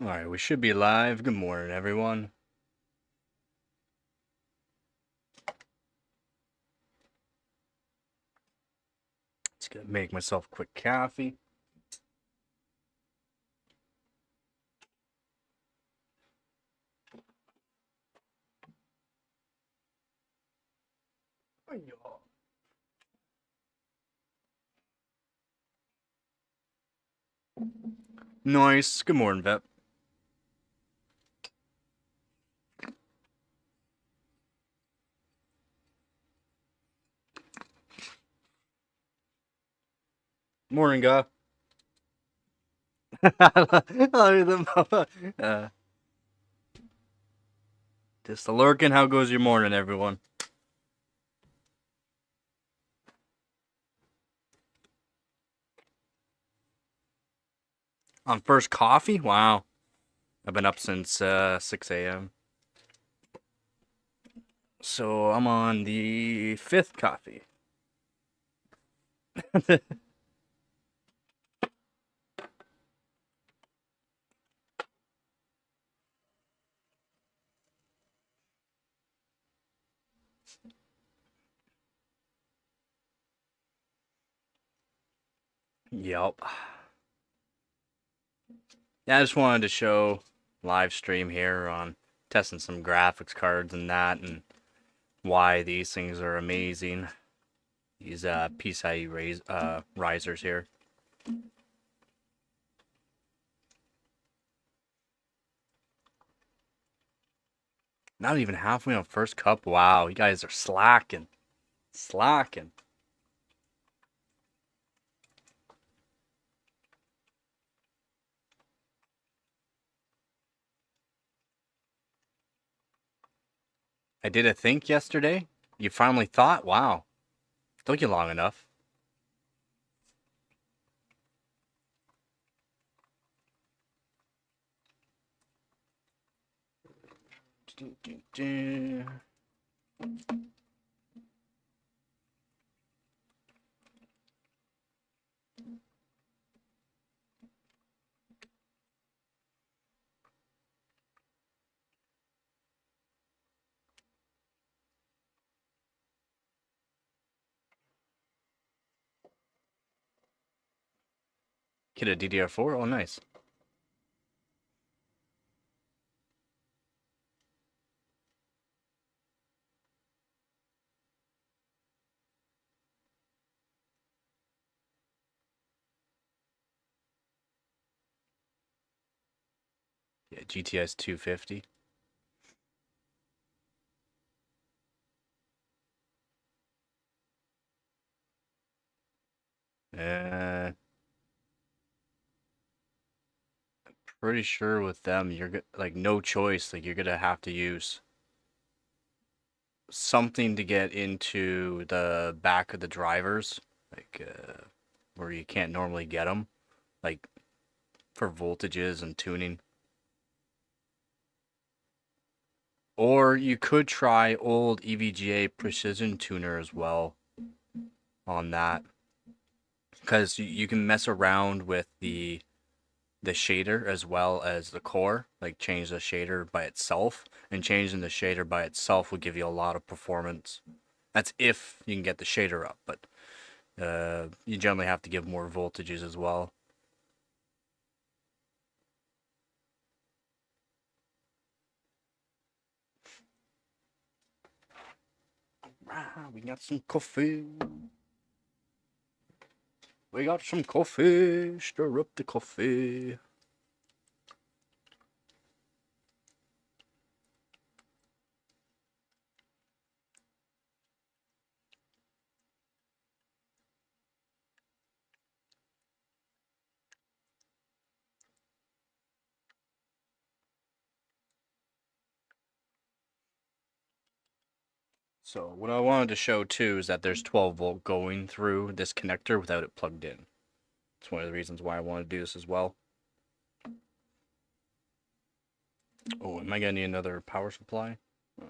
Alright, we should be live. Good morning, everyone. Just gonna make myself a quick coffee. Nice. Good morning, Vet. Morning, guy. uh, just a lurking. How goes your morning, everyone? On first coffee? Wow. I've been up since 6 a.m. So I'm on the fifth coffee. Yep. Yeah, I just wanted to show live stream here on testing some graphics cards and that, and why these things are amazing. These PCIe risers here. Not even halfway on first cup. Wow, you guys are slacking. Slacking. I did a think yesterday. You finally thought? Wow. Took you long enough. Get a DDR4? Oh, nice. Yeah, GTS 250. Uh, Pretty sure with them, you're like no choice. Like you're gonna have to use something to get into the back of the drivers, like where you can't normally get them, like for voltages and tuning. Or you could try old EVGA precision tuner as well on that, because you can mess around with the shader as well as the core, like change the shader by itself, and changing the shader by itself will give you a lot of performance. That's if you can get the shader up, but you generally have to give more voltages as well. Ah, we got some coffee. We got some coffee. Stir up the coffee. So what I wanted to show too is that there's 12 volt going through this connector without it plugged in. It's one of the reasons why I want to do this as well. Oh, am I gonna need another power supply? Oh.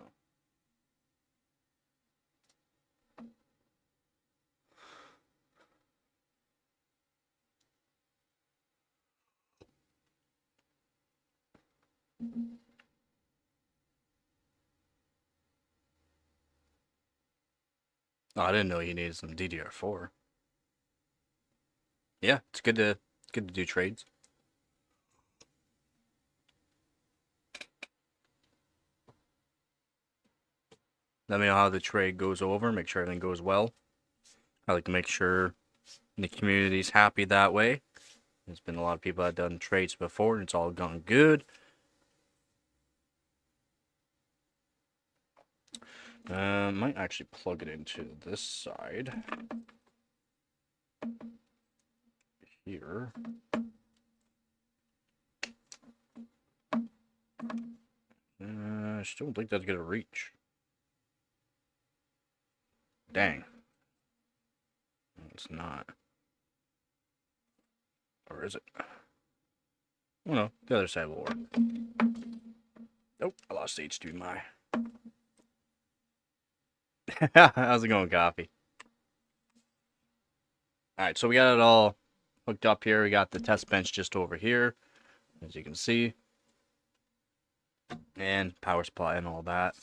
Oh, I didn't know you needed some DDR4. Yeah, it's good to do trades. Let me know how the trade goes over. Make sure everything goes well. I like to make sure the community's happy that way. There's been a lot of people that have done trades before, and it's all gone good. Might actually plug it into this side here. I still don't think that's gonna reach. Dang. It's not. Or is it? Oh no, the other side will work. Nope, I lost HDMI. How's it going, Coffee? Alright, so we got it all hooked up here. We got the test bench just over here, as you can see. And power supply and all that.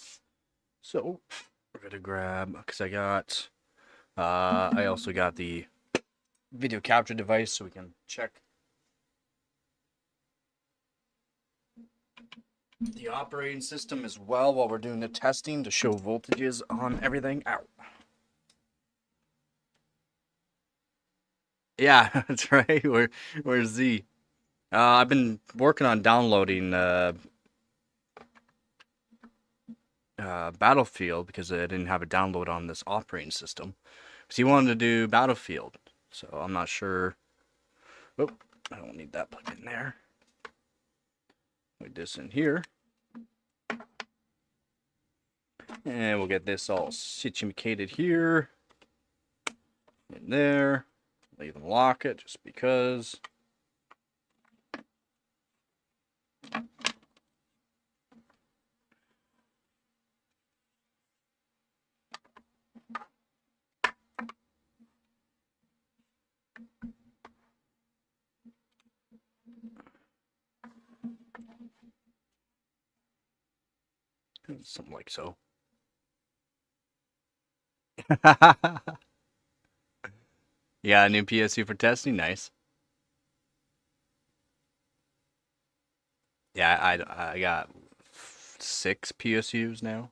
So, we're gonna grab, because I also got the video capture device so we can check the operating system as well while we're doing the testing to show voltages on everything. Ow. Yeah, that's right. Where's Z? I've been working on downloading Battlefield because I didn't have a download on this operating system. Because he wanted to do Battlefield, so I'm not sure. Oh, I don't need that plugged in there. Put this in here. And we'll get this all situated here. In there. Leave and lock it just because. Something like so. Yeah, new PSU for testing, nice. Yeah, I got 6 PSUs now.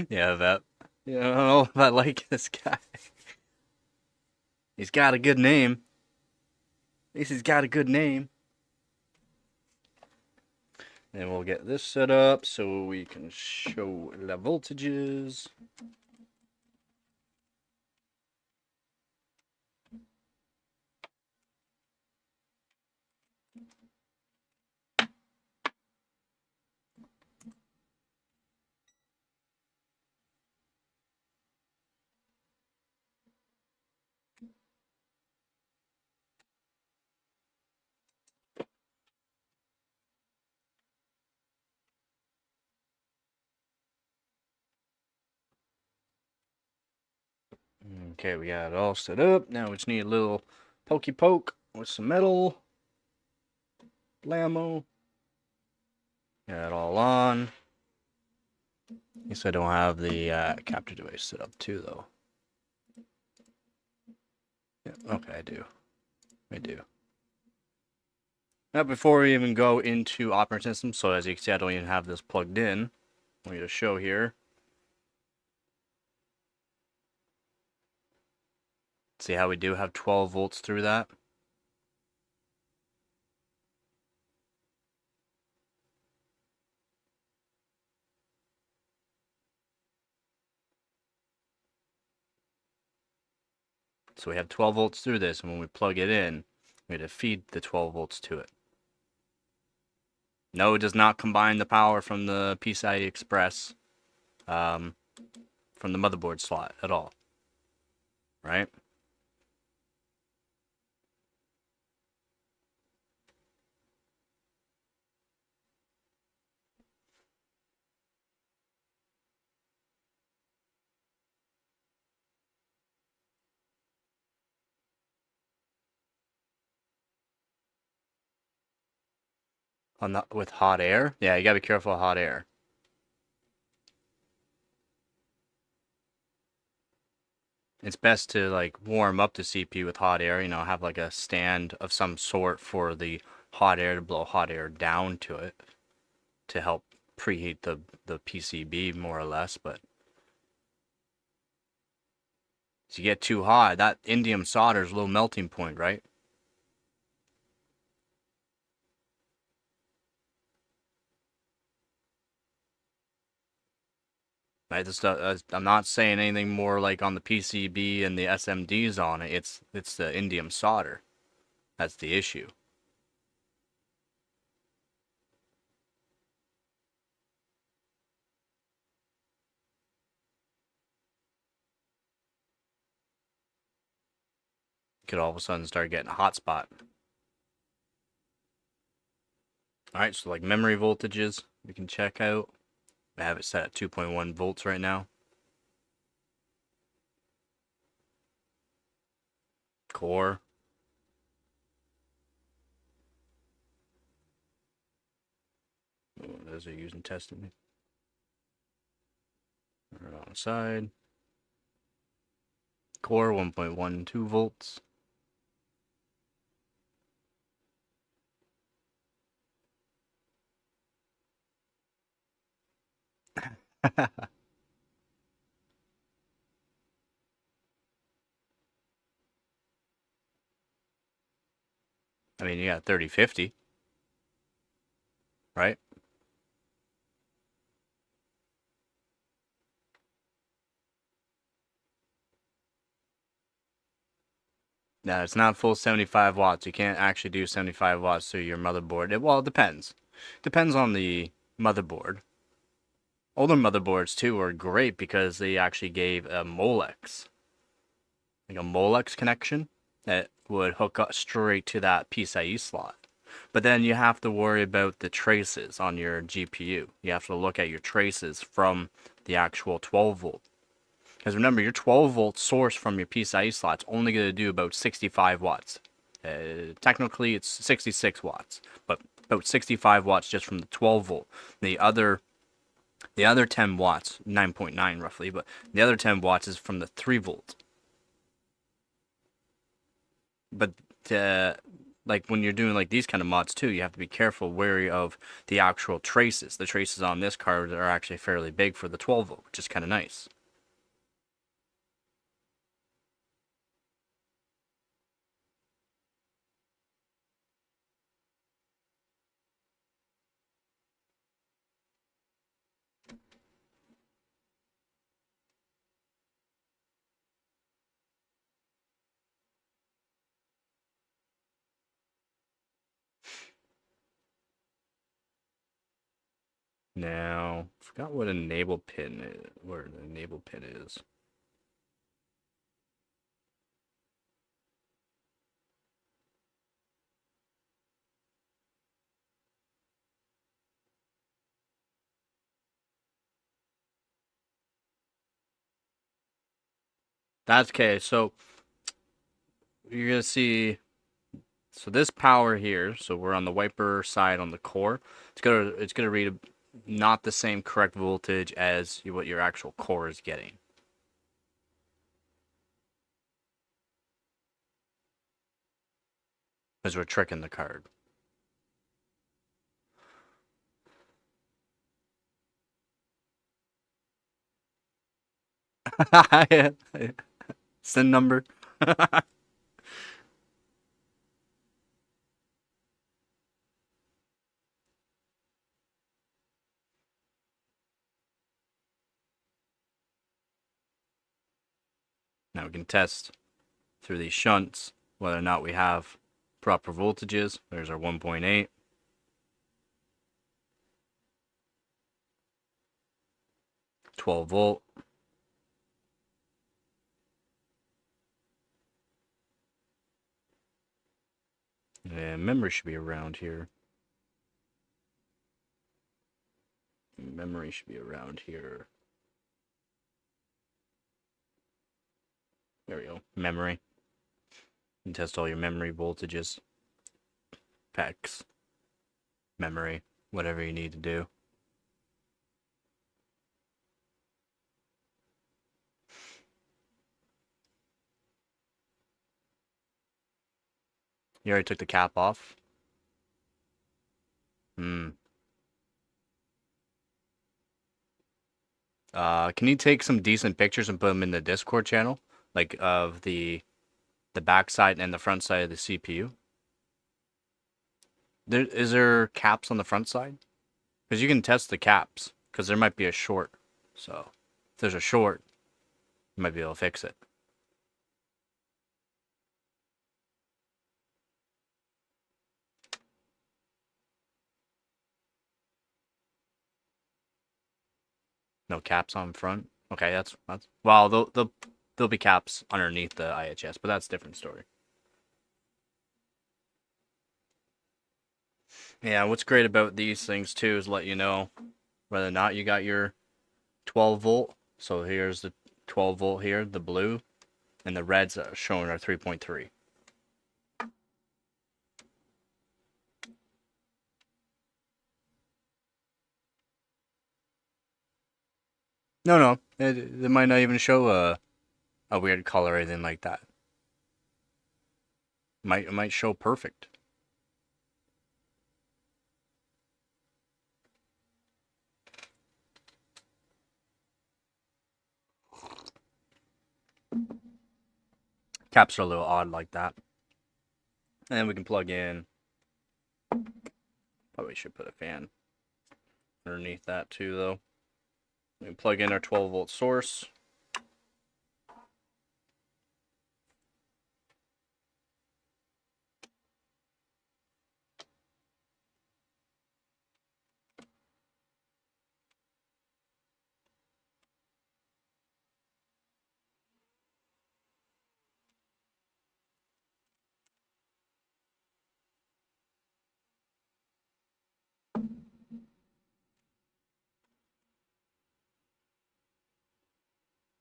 Yeah, that. Yeah, I don't know if I like this guy. He's got a good name. At least he's got a good name. And we'll get this set up so we can show the voltages. Okay, we got it all set up. Now we just need a little pokey poke with some metal. Blammo. Got it all on. Guess I don't have the capture device set up too, though. Yeah, okay, I do. I do. Now, before we even go into operating system, so as you can see, I don't even have this plugged in. I want you to show here. See how we do have 12 volts through that? So we have 12 volts through this, and when we plug it in, we have to feed the 12 volts to it. No, it does not combine the power from the PCI Express from the motherboard slot at all. Right? on the, with hot air. Yeah, you gotta be careful of hot air. It's best to like warm up the CPU with hot air, you know, have like a stand of some sort for the hot air to blow hot air down to it to help preheat the PCB more or less, but if you get too hot, that indium solder is a little melting point, right? I'm not saying anything more like on the PCB and the SMDs on it. It's the indium solder. That's the issue. You could all of a sudden start getting a hot spot. All right, so like memory voltages, we can check out. I have it set at 2.1 volts right now. Core. Oh, those are using testing. Right on the side. Core 1.12 volts. I mean, you got 3050, right? No, it's not full 75 watts. You can't actually do 75 watts to your motherboard. Well, it depends. Depends on the motherboard. Older motherboards, too, are great because they actually gave a Molex. Like a Molex connection that would hook up straight to that PCIe slot. But then you have to worry about the traces on your GPU. You have to look at your traces from the actual 12 volt. Because remember, your 12 volt source from your PCIe slot's only going to do about 65 watts. Technically, it's 66 watts, but about 65 watts just from the 12 volt. The other 10 watts, 9.9 roughly, but the other 10 watts is from the 3 volt. But like when you're doing like these kind of mods too, you have to be careful, wary of the actual traces. The traces on this card are actually fairly big for the 12 volt, which is kind of nice. Now, forgot what enable pin is, where the enable pin is. That's okay. So you're gonna see. So this power here. So we're on the wiper side on the core. It's gonna read not the same correct voltage as what your actual core is getting. Because we're tricking the card. Send number. Now we can test through these shunts whether or not we have proper voltages. There's our 1.8. 12 volt. And memory should be around here. Memory should be around here. There we go. Memory. And test all your memory voltages. Packs. memory, whatever you need to do. You already took the cap off? Hmm. Can you take some decent pictures and put them in the Discord channel? Like of the backside and the front side of the CPU? Is there caps on the front side? Because you can test the caps, because there might be a short. So, if there's a short, you might be able to fix it. No caps on front? Okay, that's well, there'll be caps underneath the IHS, but that's a different story. Yeah, what's great about these things too is let you know whether or not you got your 12 volt. So here's the 12 volt here, the blue, and the reds are showing are 3.3. No, it might not even show a weird color or anything like that. It might show perfect. Caps are a little odd like that. And then we can plug in. Probably should put a fan underneath that too, though. We can plug in our 12 volt source.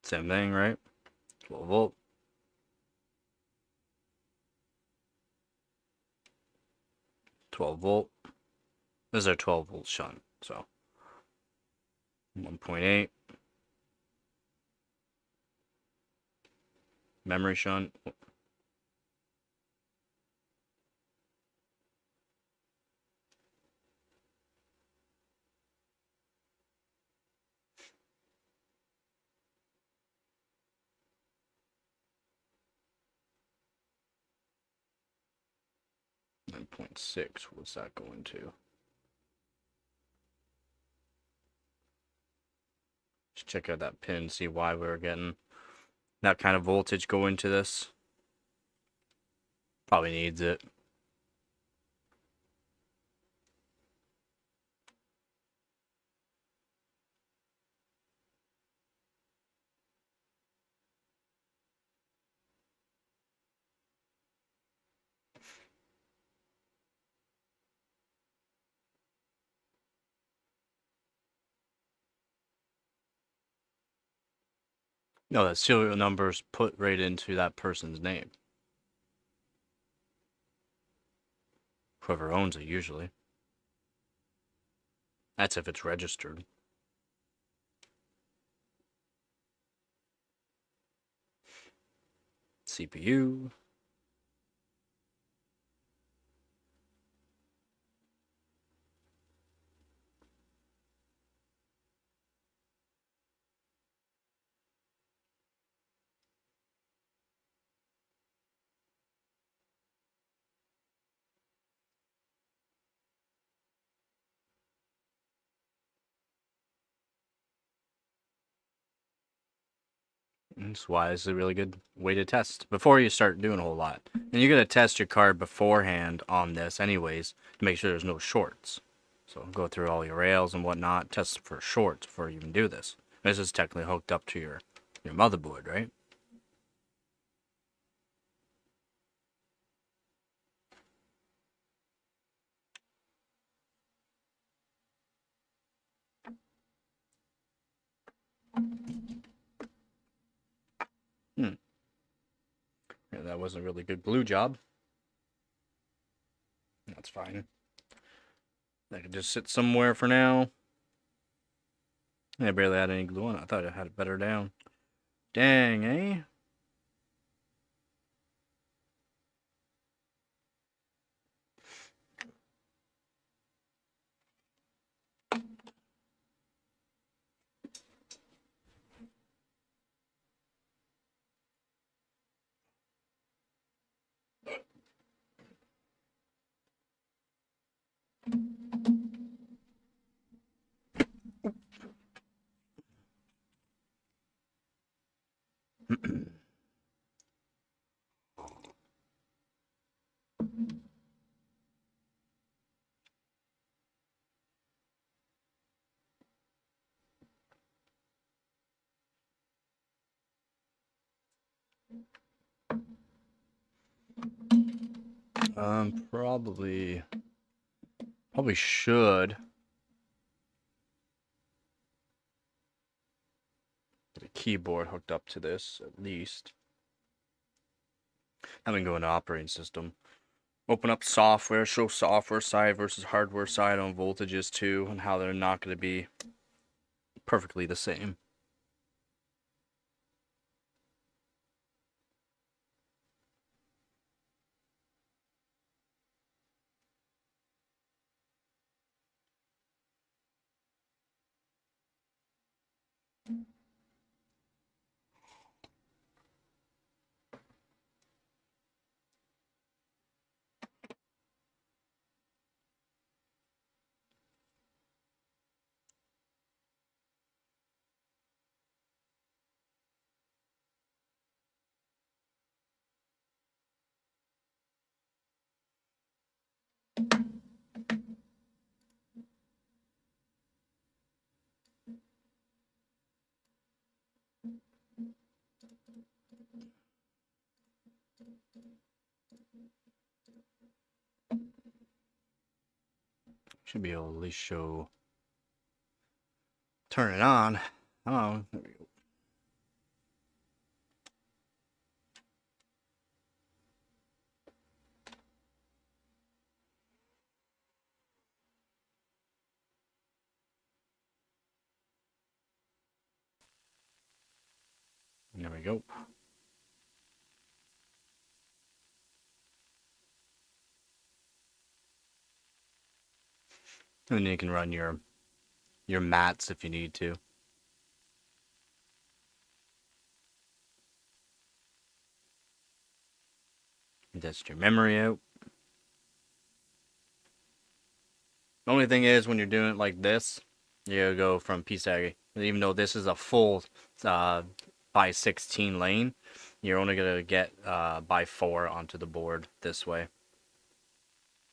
Same thing, right? 12 volt. This is our 12 volt shunt, so 1.8 memory shunt. Nine 9.6, what's that going to? Just check out that pin, see why we're getting that kind of voltage go into this. Probably needs it. No, that serial number's put right into that person's name. Whoever owns it, usually. That's if it's registered. CPU. That's why it's a really good way to test before you start doing a whole lot. And you're going to test your card beforehand on this anyways to make sure there's no shorts. So go through all your rails and whatnot, test for shorts before you even do this. This is technically hooked up to your motherboard, right? Hmm. Yeah, that wasn't a really good glue job. That's fine. I could just sit somewhere for now. I barely had any glue on it. I thought I had it better down. Dang, eh? Probably should get a keyboard hooked up to this at least. I'm gonna go into operating system. Open up software, show software side versus hardware side on voltages too, and how they're not going to be perfectly the same. Should be able to at least show. Turn it on. Oh, there we go. There we go. And then you can run your mats if you need to. Test your memory out. The only thing is when you're doing it like this, you gotta go from PCI. Even though this is a full by 16 lane, you're only gonna get by 4 onto the board this way.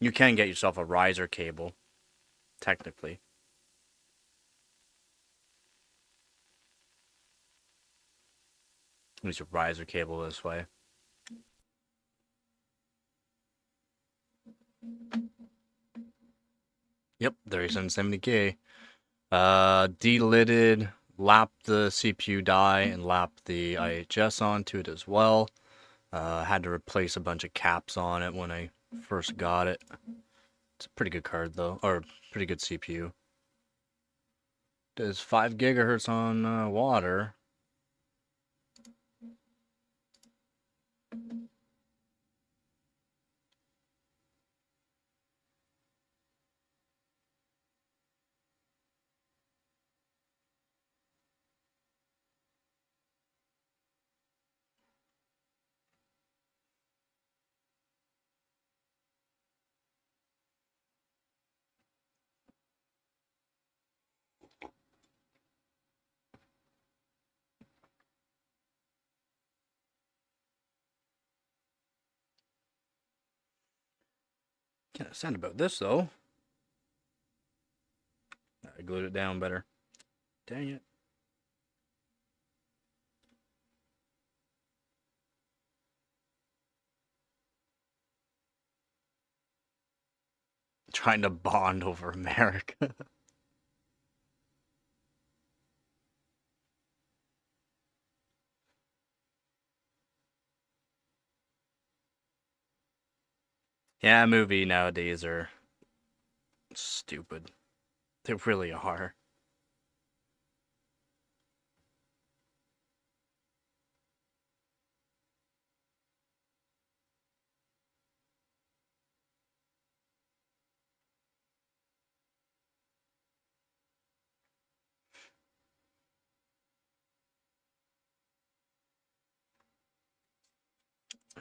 You can get yourself a riser cable, technically. Use a riser cable this way. Yep, 3770K. Delidded, lapped the CPU die, and lapped the IHS onto it as well. Had to replace a bunch of caps on it when I first got it. It's a pretty good card though, or pretty good CPU. Does 5 gigahertz on water. Can't sound about this though. I glued it down better. Dang it. Trying to bond over America. Yeah, movie nowadays are Stupid. They really are.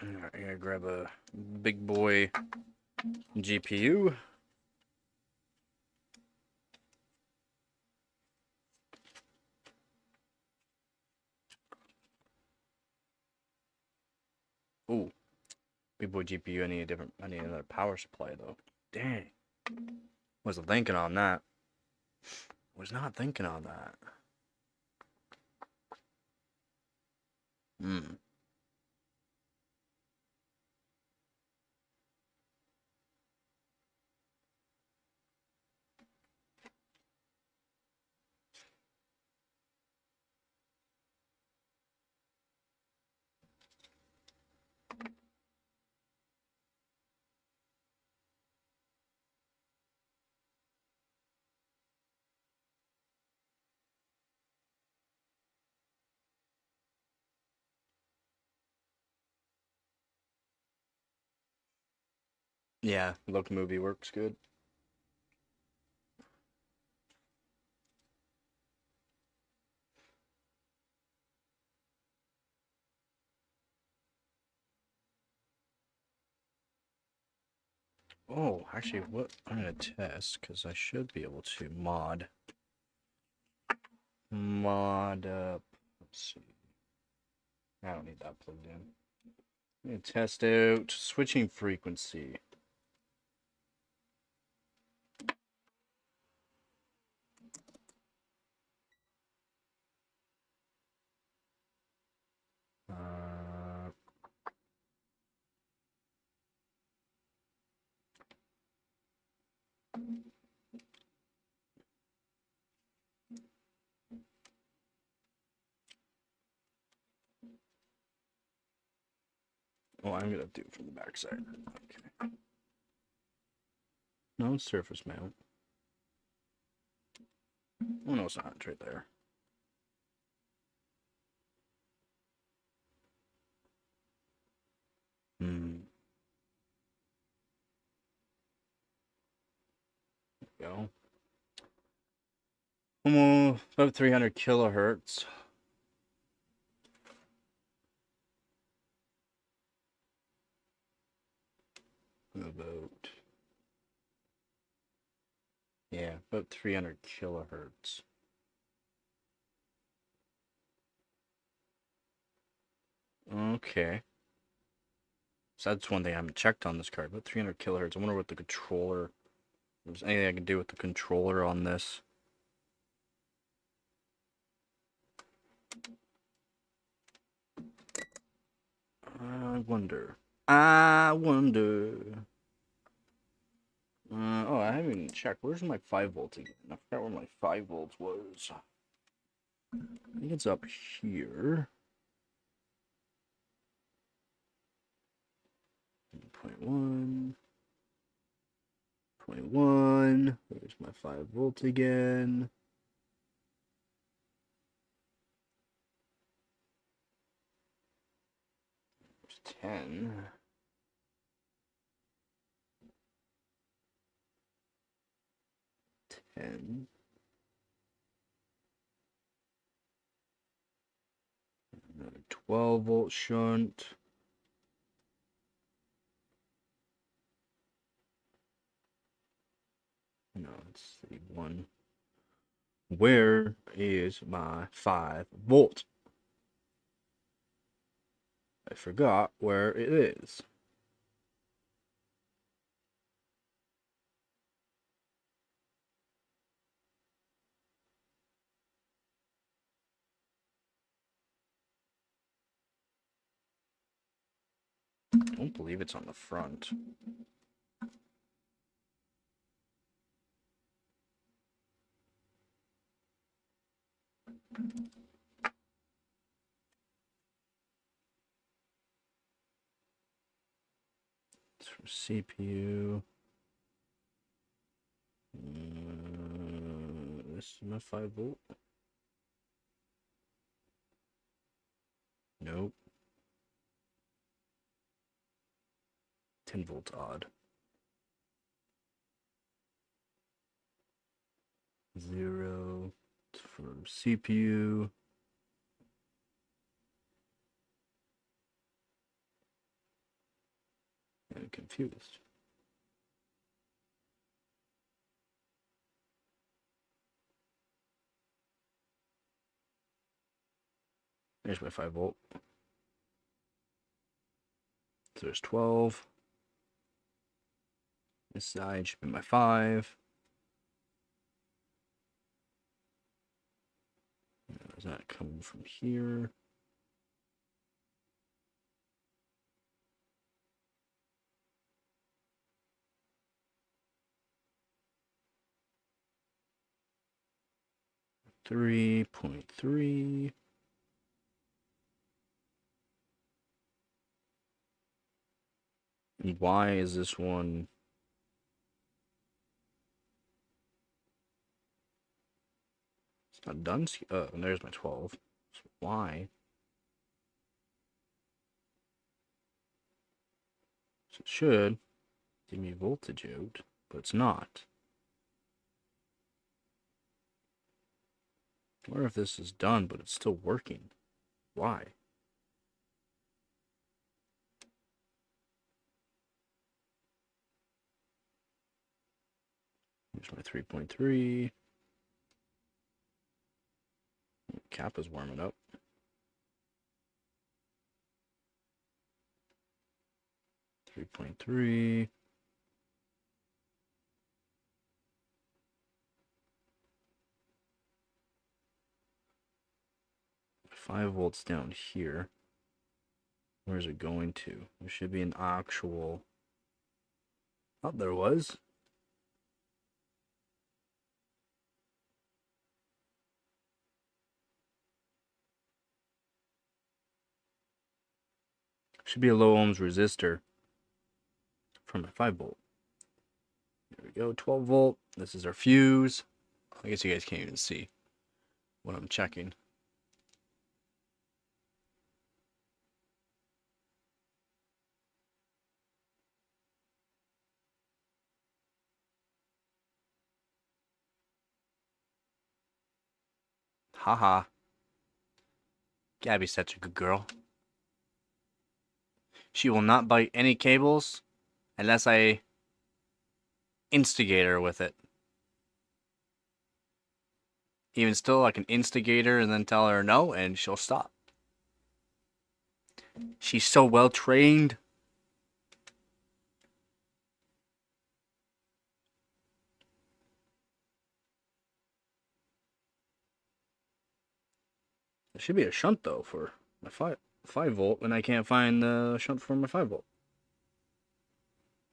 Alright, I gotta grab a big boy GPU. Ooh, big boy GPU. I need another power supply though. Dang. Wasn't thinking on that. Was not thinking on that. Hmm. Yeah, look movie works good. Oh, actually, what I'm gonna test because I should be able to mod up. Let's see. I don't need that plugged in. I'm gonna test out switching frequency. Uh, oh, I'm gonna do it from the backside. Okay. No, it's surface mount. Oh no, it's not. It's right there. Hmm. There we go. Almost about 300 kilohertz. About, yeah, about 300 kilohertz. Okay. So that's one thing I haven't checked on this card. About 300 kilohertz. I wonder what the controller. If there's anything I can do with the controller on this. I wonder. I wonder. Oh, I haven't even checked. Where's my 5 volts again? I forgot where my 5 volts was. I think it's up here. 0.1. 0.1. There's my 5 volts again. There's 10. 10. Another 12 volt shunt. No, it's the one. Where is my 5 volt? I forgot where it is. I don't believe it's on the front. It's from CPU. This is my 5-volt. Nope. 10 volts odd. 0 for CPU. I'm confused. There's my 5-volt. So there's 12. This side should be my 5. Is that coming from here? $3.3. And why is this one? It's not done. Oh, and there's my 12. So why? So it should give me voltage out, but it's not. I wonder if this is done, but it's still working. Why? Here's my 3.3. Cap is warming up. $3.3. 5 volts down here. Where is it going to? There should be an actual. Oh, there was. Should be a low ohms resistor from a 5-volt. There we go, 12 volt. This is our fuse. I guess you guys can't even see what I'm checking. Haha. Gabby's such a good girl. She will not bite any cables unless I instigate her with it. Even still, I can instigate her and then tell her no, and she'll stop. She's so well trained. There should be a shunt though for my 5 volt, and I can't find the shunt for my 5 volt.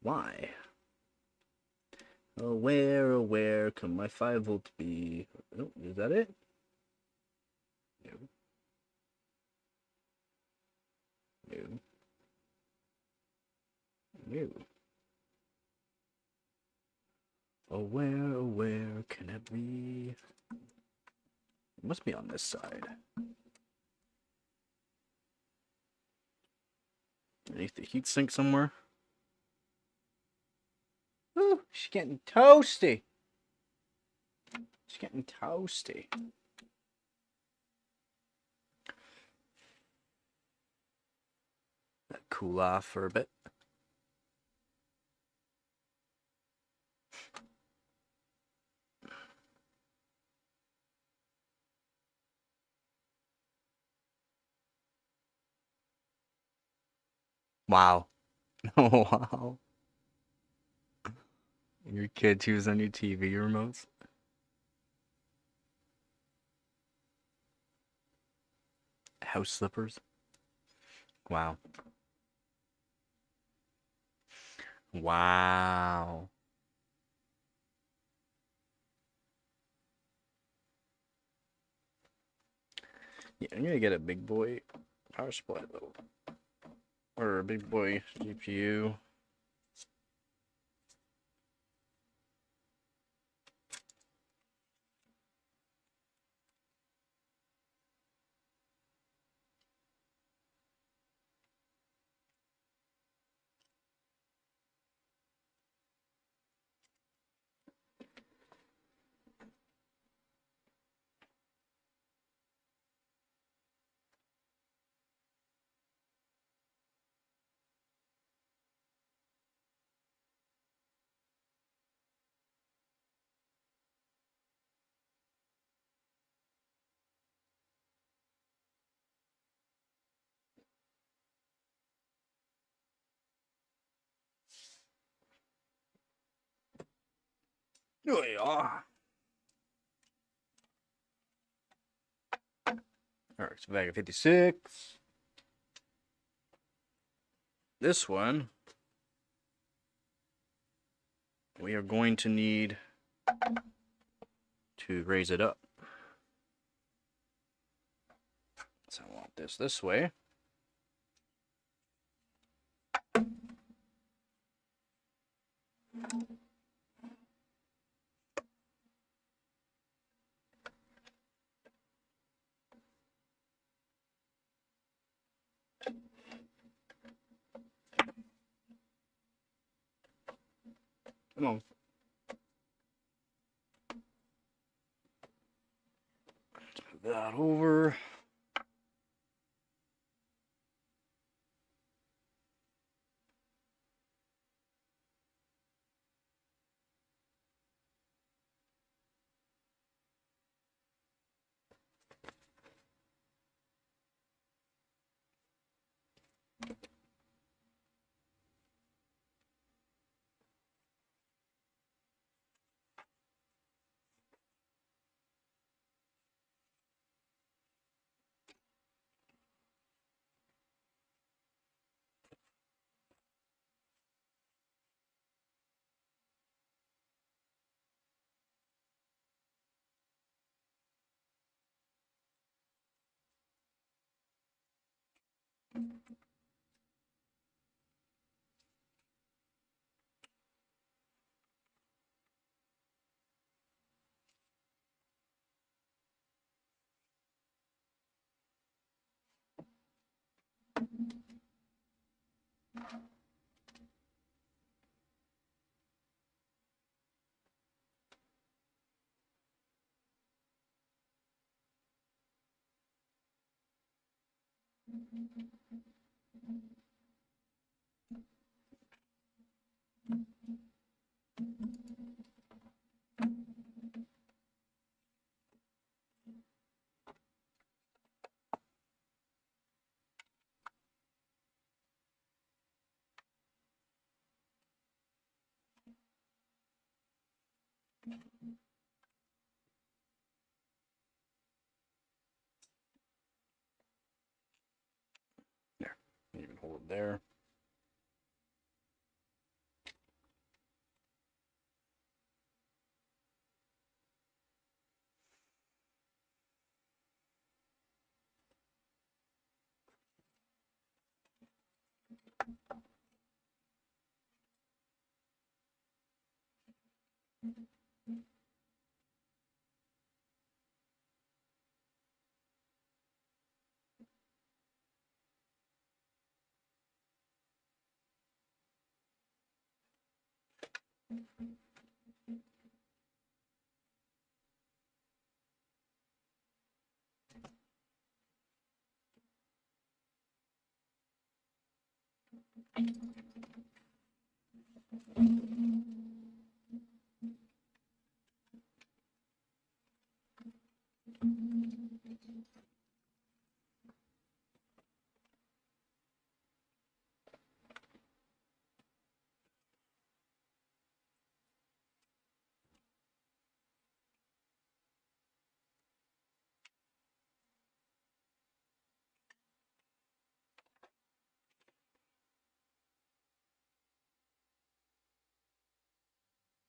Why? Oh, where can my 5 volt be? Oh, is that it? No. No. No. Oh, where can it be? It must be on this side. Underneath the heatsink somewhere. Ooh, she's getting toasty. She's getting toasty. Let cool off for a bit. Wow. Oh, wow. Your kid choose on your TV remotes? House slippers? Wow. Wow. Yeah, I'm gonna get a big boy power supply though. Or a big boy GPU. Oh yeah. All right, so bag of 56. This one, we are going to need to raise it up. So I want this way. Come on. Let's move that over. There. Even hold it there.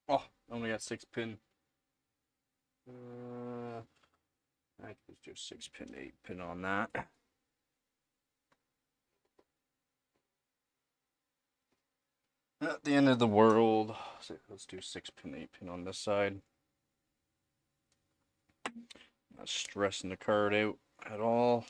Oh, only got 6-pin. I can just do 6-pin, 8-pin on that. At the end of the world. So let's do 6-pin, 8-pin on this side. Not stressing the card out at all.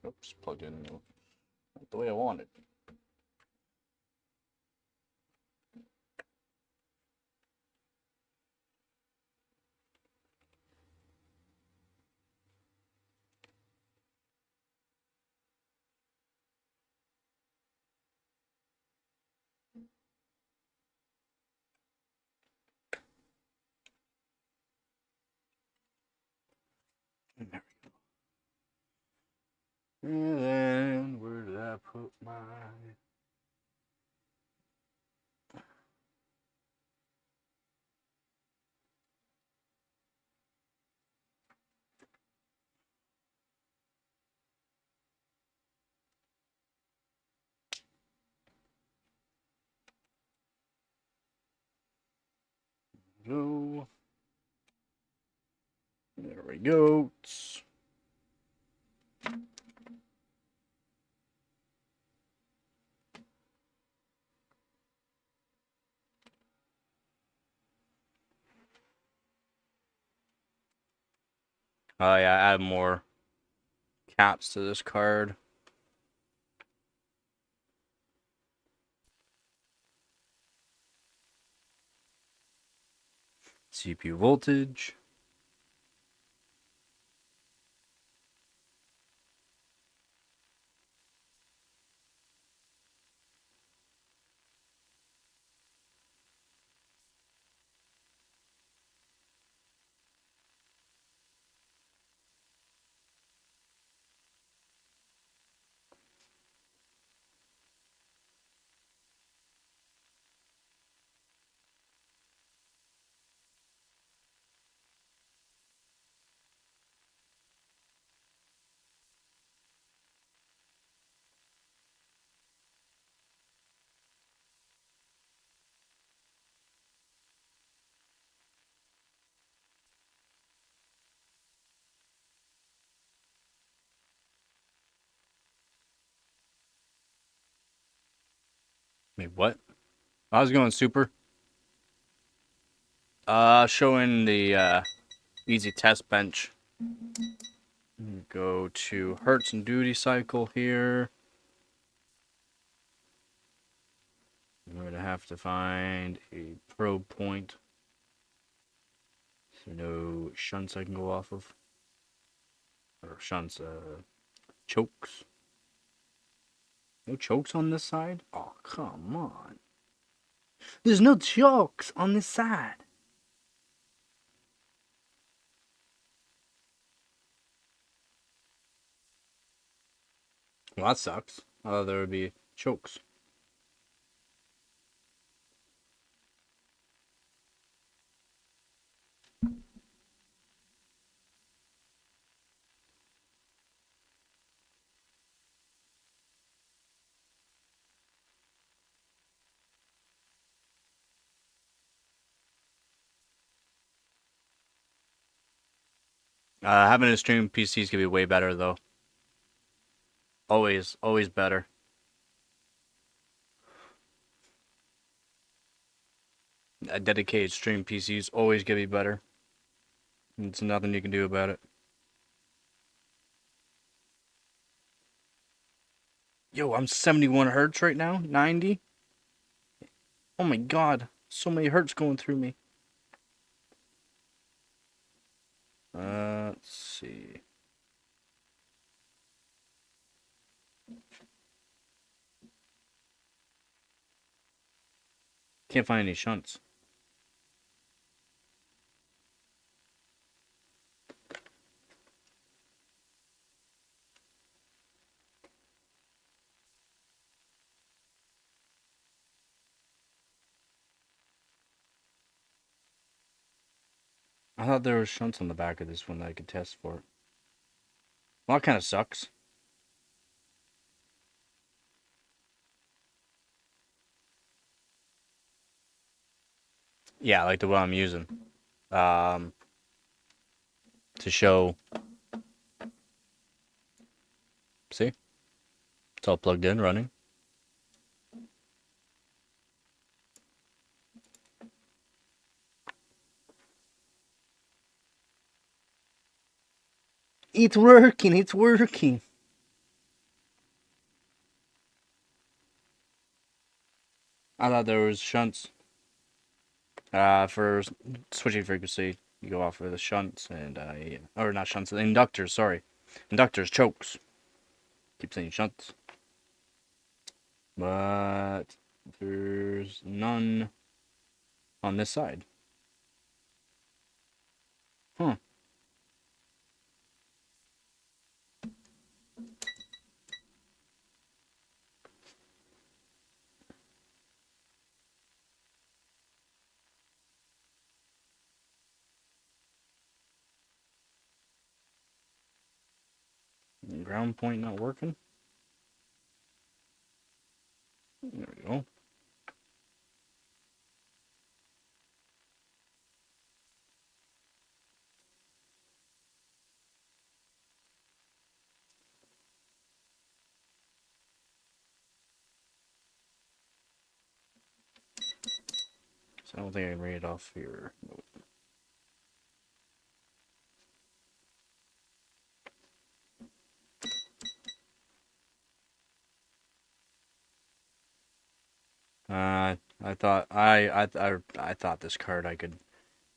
Oops, plugged in not the way I wanted. And then where did I put my? Go. There we go. Oh yeah, add more caps to this card. CPU voltage. Wait, what? I was going super. Showing the easy test bench. Go to Hertz and duty cycle here. I'm going to have to find a probe point. So no shunts I can go off of. Or shunts, chokes. No chokes on this side? Oh, come on. There's no chokes on this side. Well, that sucks. Oh, there would be chokes. Having a stream PC is going to be way better, though. Always, always better. A dedicated stream PC is always going to be better. There's nothing you can do about it. Yo, I'm 71 hertz right now? 90? Oh my god. So many hertz going through me. Let's see. Can't find any shunts. I thought there were shunts on the back of this one that I could test for. Well, that kind of sucks. Yeah, like the one I'm using. To show. See? It's all plugged in, running. It's working, it's working. I thought there was shunts. For switching frequency, you go off of the shunts and, or not shunts, the inductors, sorry. Inductors, chokes. Keep saying shunts. But there's none on this side. Huh. Ground point not working. There we go. So I don't think I can read it off here. Nope. I thought this card I could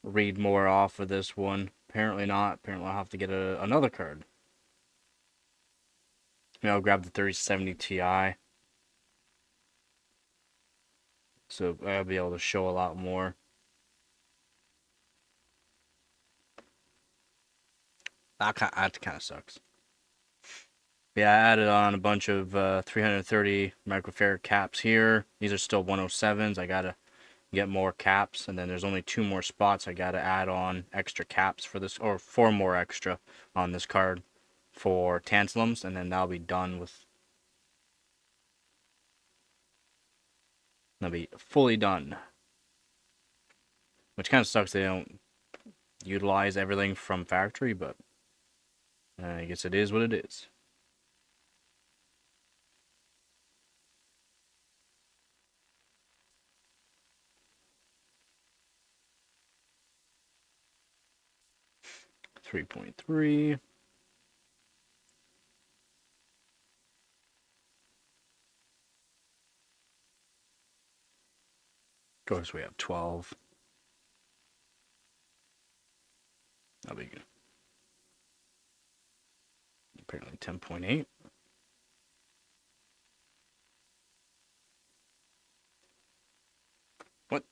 read more off of this one. Apparently not. Apparently I'll have to get another card. Maybe I'll grab the 3070 Ti. So I'll be able to show a lot more. That kind of sucks. Yeah, I added on a bunch of 330 microfarad caps here. These are still 107s. I gotta get more caps, and then there's only 2 more spots. I gotta add on extra caps for this, or 4 more extra on this card for tantalums, and then that'll be done with. That'll be fully done. Which kind of sucks they don't utilize everything from factory, but I guess it is what it is. .3. Of course, we have 12. That'll be good. Apparently 10.8. What?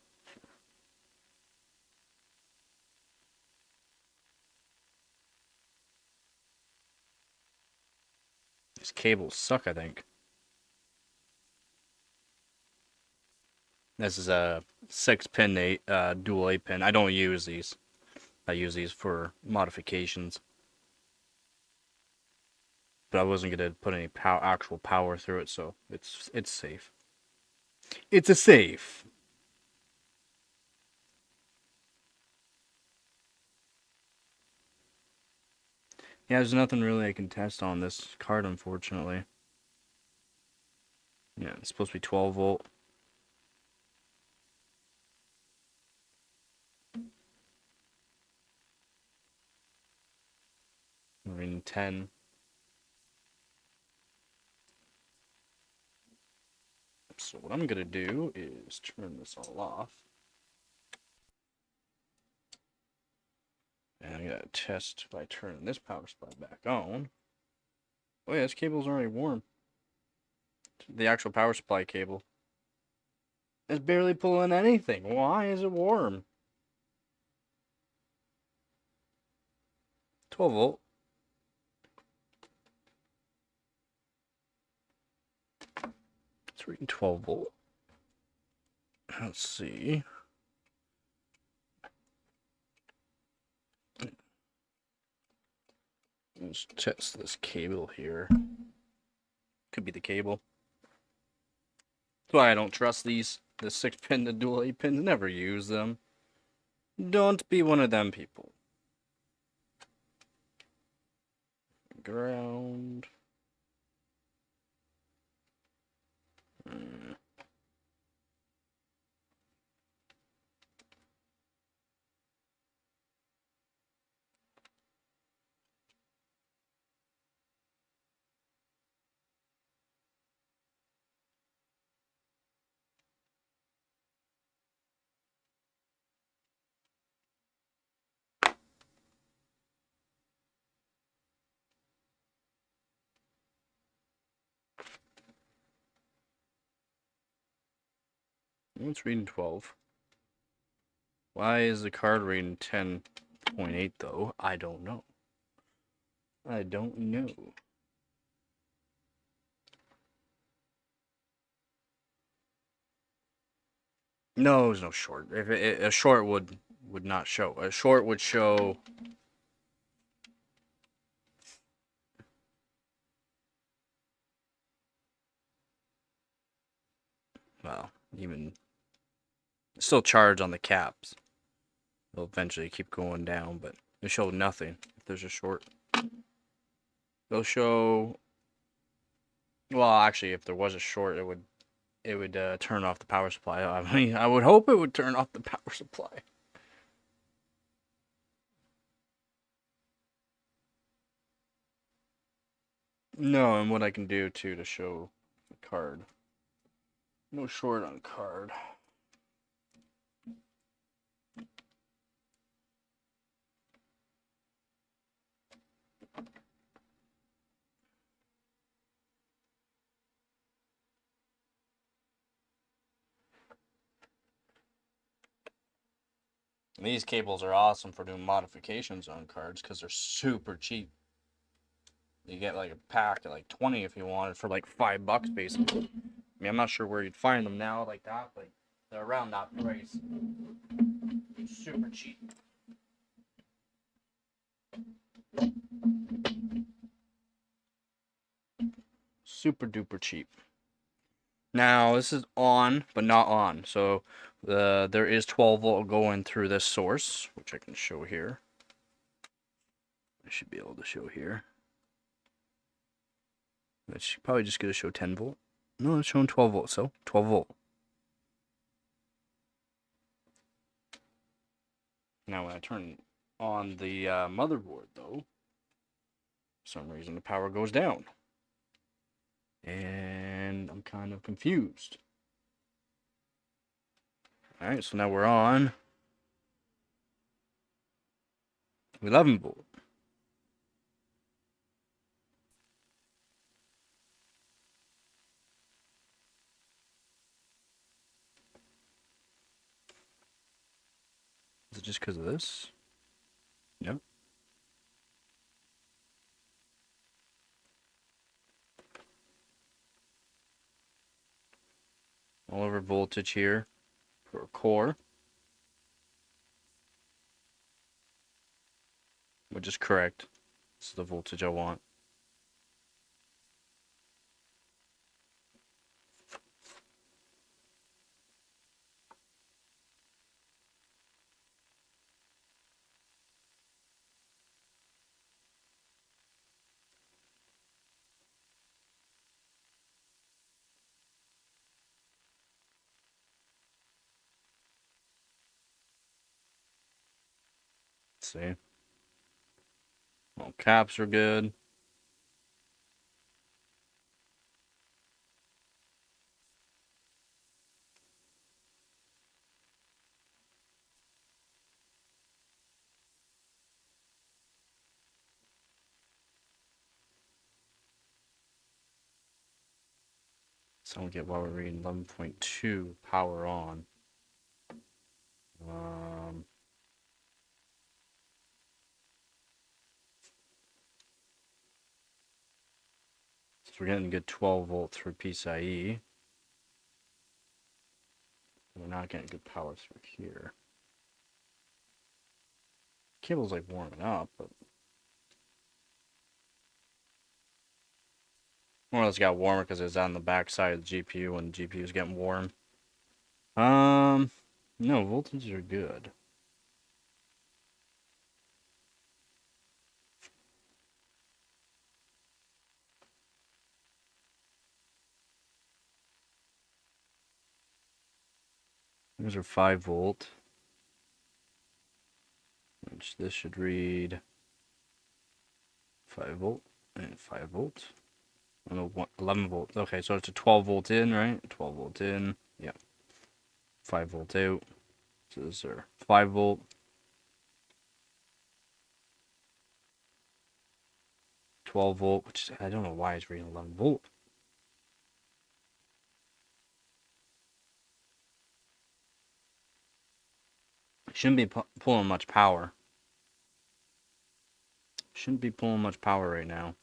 These cables suck, I think. This is a 6-pin dual 8-pin. I don't use these. I use these for modifications. But I wasn't gonna put any actual power through it, so it's safe. It's a safe. Yeah, there's nothing really I can test on this card, unfortunately. Yeah, it's supposed to be 12 volt. We're in 10. So what I'm gonna do is turn this all off. And I'm gonna test by turning this power supply back on. Oh yeah, this cable's already warm. The actual power supply cable. It's barely pulling anything. Why is it warm? 12 volt. It's reading 12 volt. Let's see. Let's test this cable here. Could be the cable. That's why I don't trust these. The 6-pin, the dual 8-pins. Never use them. Don't be one of them people. Ground. It's reading 12. Why is the card reading 10.8 though? I don't know. I don't know. No, there's no short. If a short would not show. A short would show. well, even still charge on the caps. They'll eventually keep going down, but they show nothing if there's a short. They'll show. Well, actually, if there was a short, it would turn off the power supply. I mean, I would hope it would turn off the power supply. No, and what I can do too to show the card. No short on card. And these cables are awesome for doing modifications on cards because they're super cheap. You get like a pack of like 20 if you wanted for like $5 basically. I mean, I'm not sure where you'd find them now like that, but they're around that price. Super cheap. Super duper cheap. Now this is on, but not on. So there is 12 volt going through this source, which I can show here. I should be able to show here. It's probably just going to show 10 volt. No, it's showing 12 volt, so 12 volt. Now when I turn on the motherboard, though, for some reason the power goes down. And I'm kind of confused. Alright, so now we're on 11 volt. Is it just because of this? Yep. All over voltage here for a core, which is correct. This is the voltage I want. Let's see. All caps are good. So I don't get why we're reading 11.2 power on. So we're getting a good 12 volt through PCIe. We're not getting good power through here. Cable's like warming up, but more or less got warmer because it was on the back side of the GPU when the GPU was getting warm. No, voltages are good. These are 5 volt. Which this should read 5 volt and 5 volt. Oh, no, 11 volt. Okay, so it's a 12 volt in, right? 12 volt in. Yeah. 5 volt out. So this is 5 volt. 12 volt, which I don't know why it's reading 11 volt. Shouldn't be pulling much power. Shouldn't be pulling much power right now.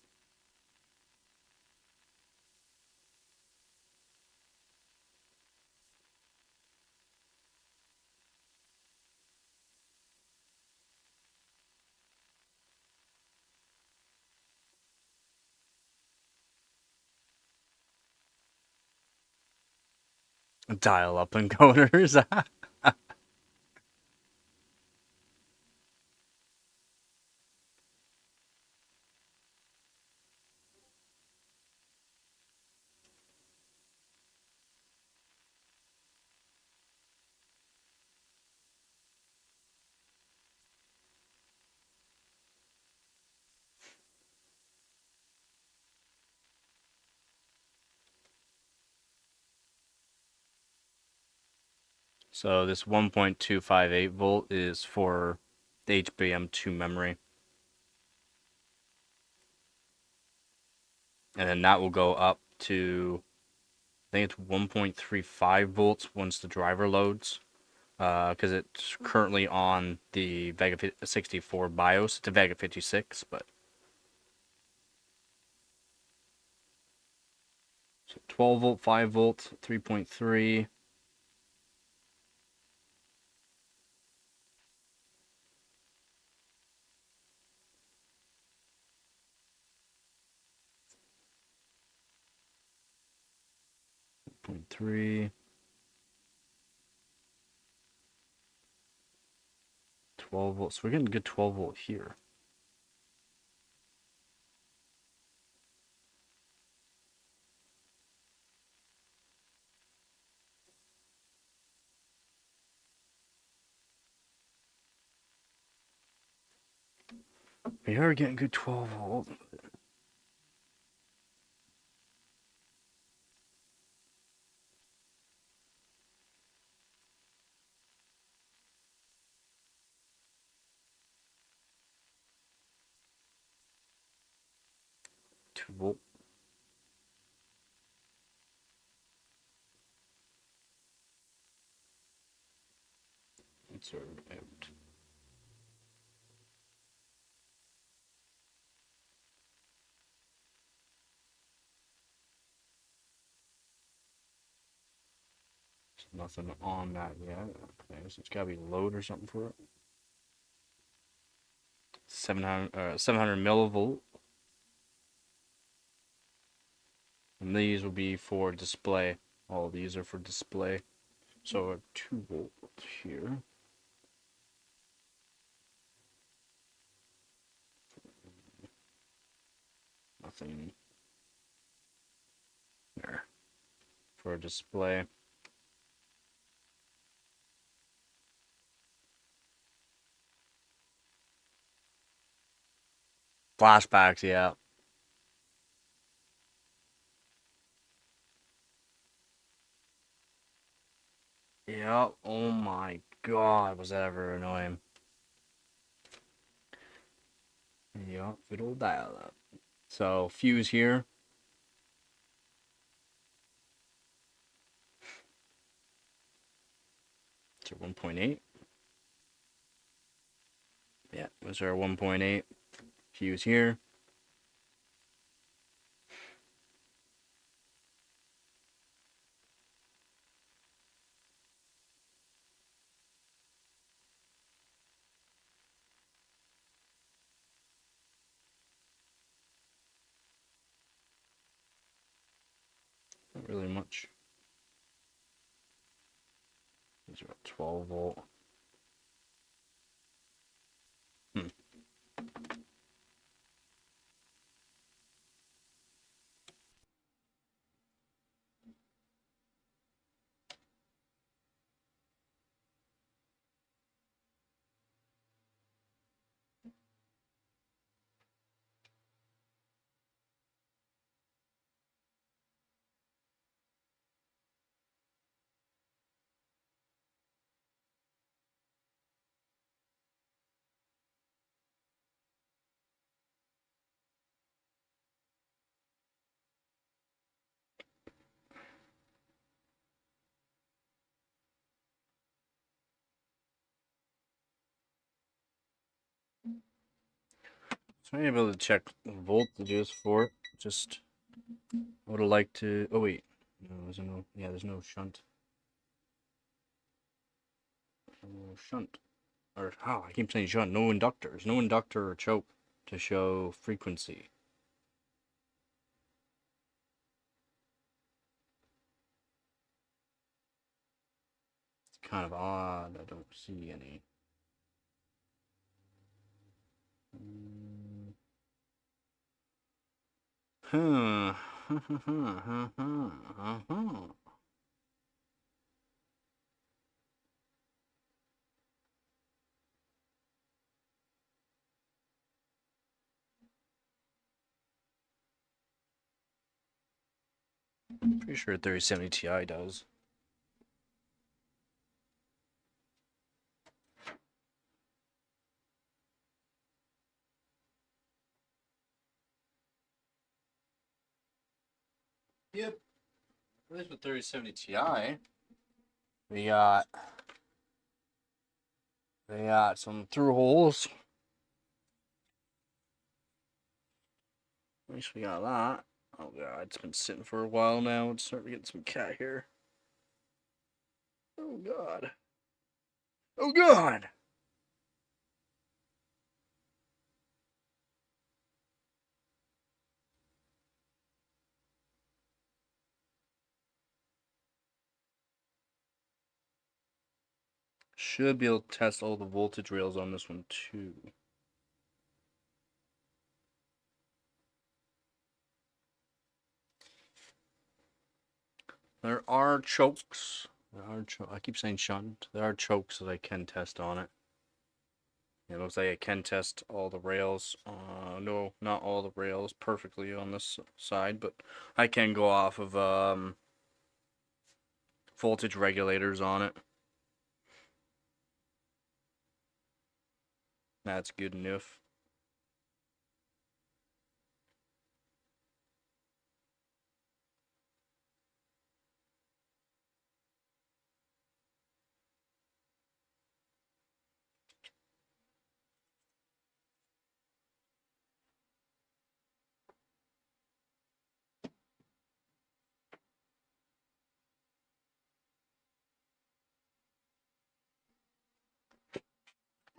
Dial-up encoders. So this 1.258 volt is for the HBM2 memory. And then that will go up to, I think it's 1.35 volts once the driver loads. Because it's currently on the Vega 64 BIOS. It's a Vega 56, but... So 12 volt, 5 volt, 3.3. Point 3, 12 volts. So we're getting a good 12 volt here. We are getting good 12 volt. Two volt. It's out. There's nothing on that yet. Okay, so it's gotta be load or something for it. 700 millivolt. And these will be for display. All these are for display. So a 2 volt here. Nothing there for a display. Flashbacks, yeah. Yep. Oh my god, was that ever annoying? Yep, good old dial-up. So fuse here. It's 1.8. Yeah, was our 1.8 fuse here. Not really much. These are 12 volt. Hmm. So I'm able to check voltages for it. Just would have liked to. Oh wait, no, there's no. Yeah, there's no shunt. No shunt. Or how? I keep saying shunt. No inductors. No inductor or choke to show frequency. kind of odd. I don't see any. Hmm. Pretty sure 3070 Ti does. Yep. At least with 3070 Ti, we got some through holes. At least we got that. Oh god, it's been sitting for a while now. It's starting to get some cat hair. Oh god. Oh god! Should be able to test all the voltage rails on this one too. There are chokes. I keep saying shunt. There are chokes that I can test on it. It looks like I can test all the rails. No, not all the rails perfectly on this side, but I can go off of voltage regulators on it. That's good enough.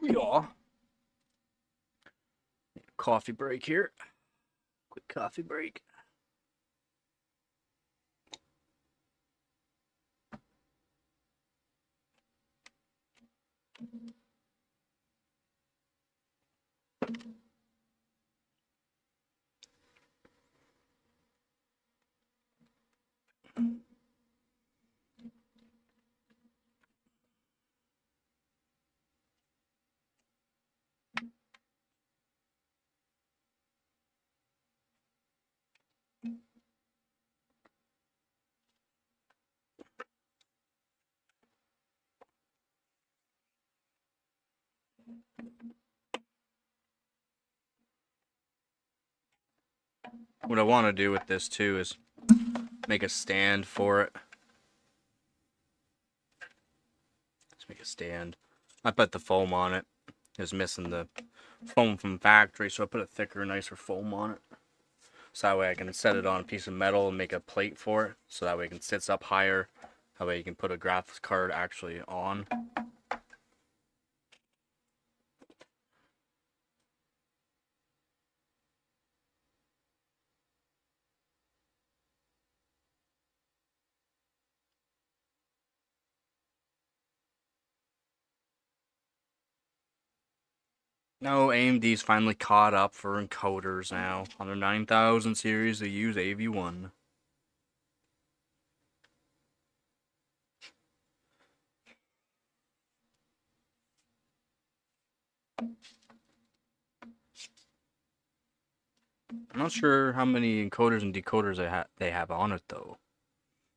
Yeah. Coffee break here. Quick coffee break. What I want to do with this too is make a stand for it. Let's make a stand. I put the foam on it. It was missing the foam from factory, so I put a thicker, nicer foam on it. So that way I can set it on a piece of metal and make a plate for it. So that way it can sit up higher. That way you can put a graphics card actually on. No, AMD's finally caught up for encoders now. On their 9000 series, they use AV1. I'm not sure how many encoders and decoders they have on it though.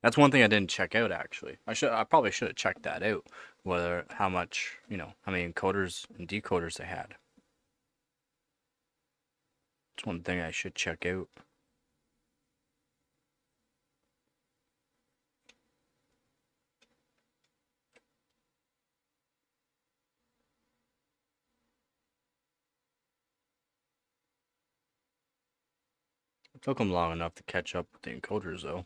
That's one thing I didn't check out actually. I probably should have checked that out. Whether how much, how many encoders and decoders they had. It's one thing I should check out. It took them long enough to catch up with the encoders though.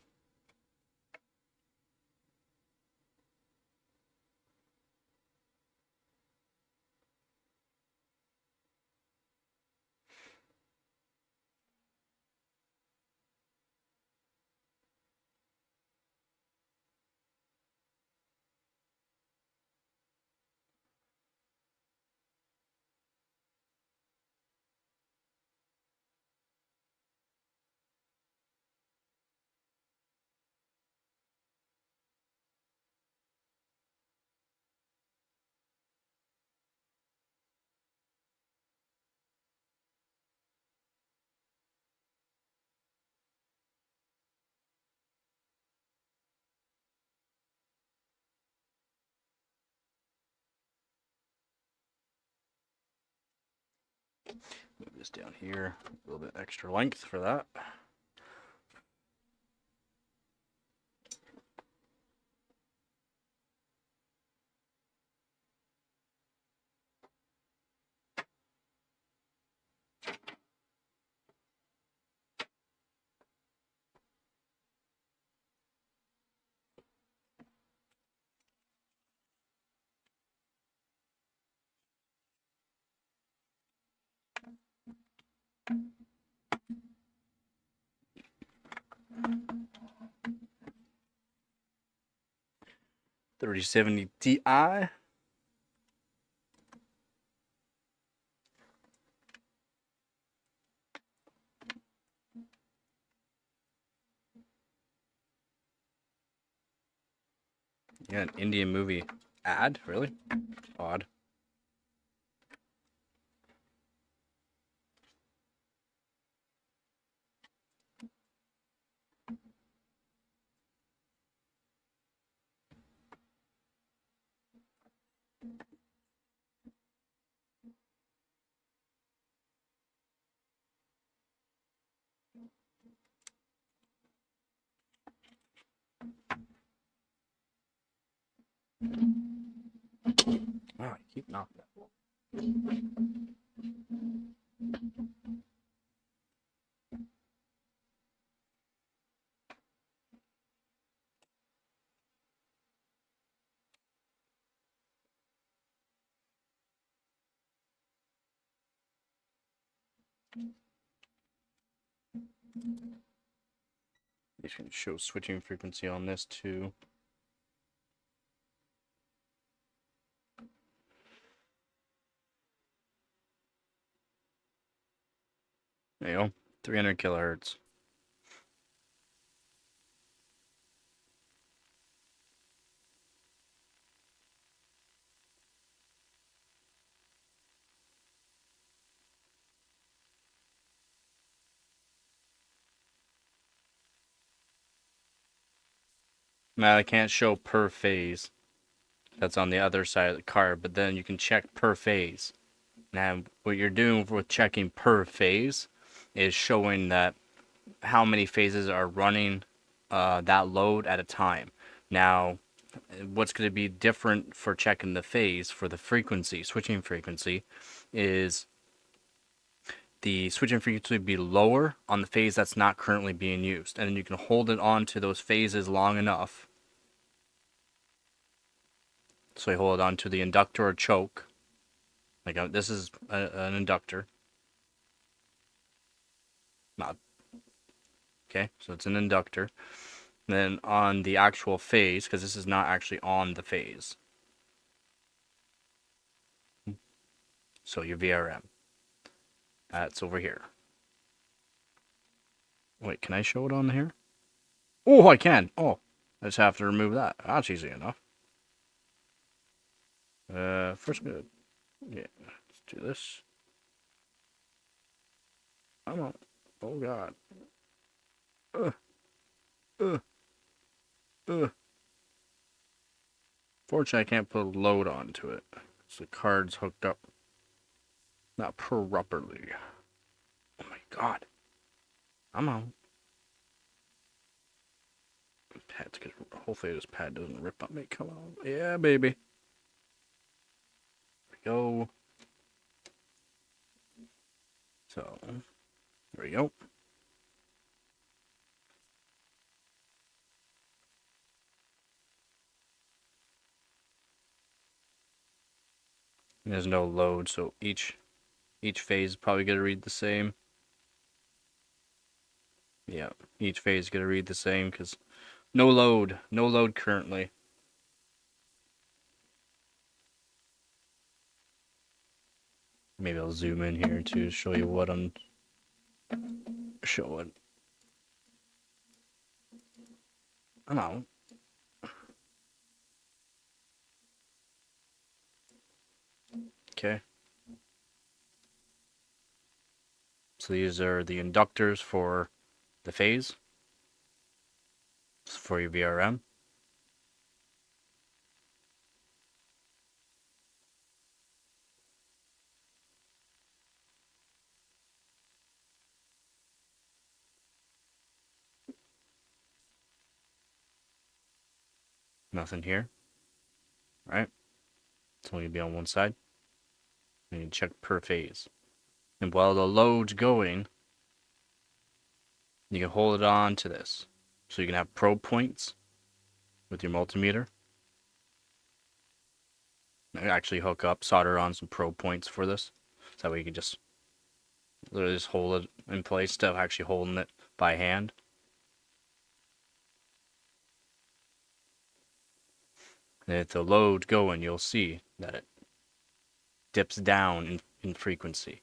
Move this down here, a little bit extra length for that. $3070 Ti. Yeah, an Indian movie ad? Really? Odd. Wow, I keep knocking that. You can show switching frequency on this too. There you go. 300 kilohertz. Now I can't show per phase. That's on the other side of the card, but then you can check per phase. Now, what you're doing with checking per phase is showing that how many phases are running that load at a time. Now, what's going to be different for checking the phase for the frequency, switching frequency, is the switching frequency would be lower on the phase that's not currently being used. And then you can hold it on to those phases long enough. So you hold it on to the inductor or choke. Like this is an inductor. Not okay, so it's an inductor. And then on the actual phase, because this is not actually on the phase. So your VRM. That's over here. Wait, can I show it on here? Oh, I can. Oh, I just have to remove that. That's easy enough. First, yeah, let's do this. Come on. Oh God. Uh, uh, uh. Fortunately, I can't put a load onto it. So the card's hooked up not properly. Oh my God. I'm on. Pad's good. Hopefully this pad doesn't rip on me. Come on. Yeah, baby. There we go. So, there we go. And there's no load, so each phase is probably going to read the same. Yeah, each phase is going to read the same because no load currently. Maybe I'll zoom in here to show you what I'm showing. I don't know. Okay. So these are the inductors for the phase. For your VRM. Nothing here. Right? It's only going to be on one side. And you check per phase. And while the load's going, you can hold it on to this. So you can have probe points with your multimeter. Actually hook up, solder on some probe points for this. So that way you can just literally just hold it in place instead of actually holding it by hand. And if the load's going, you'll see that it dips down in frequency.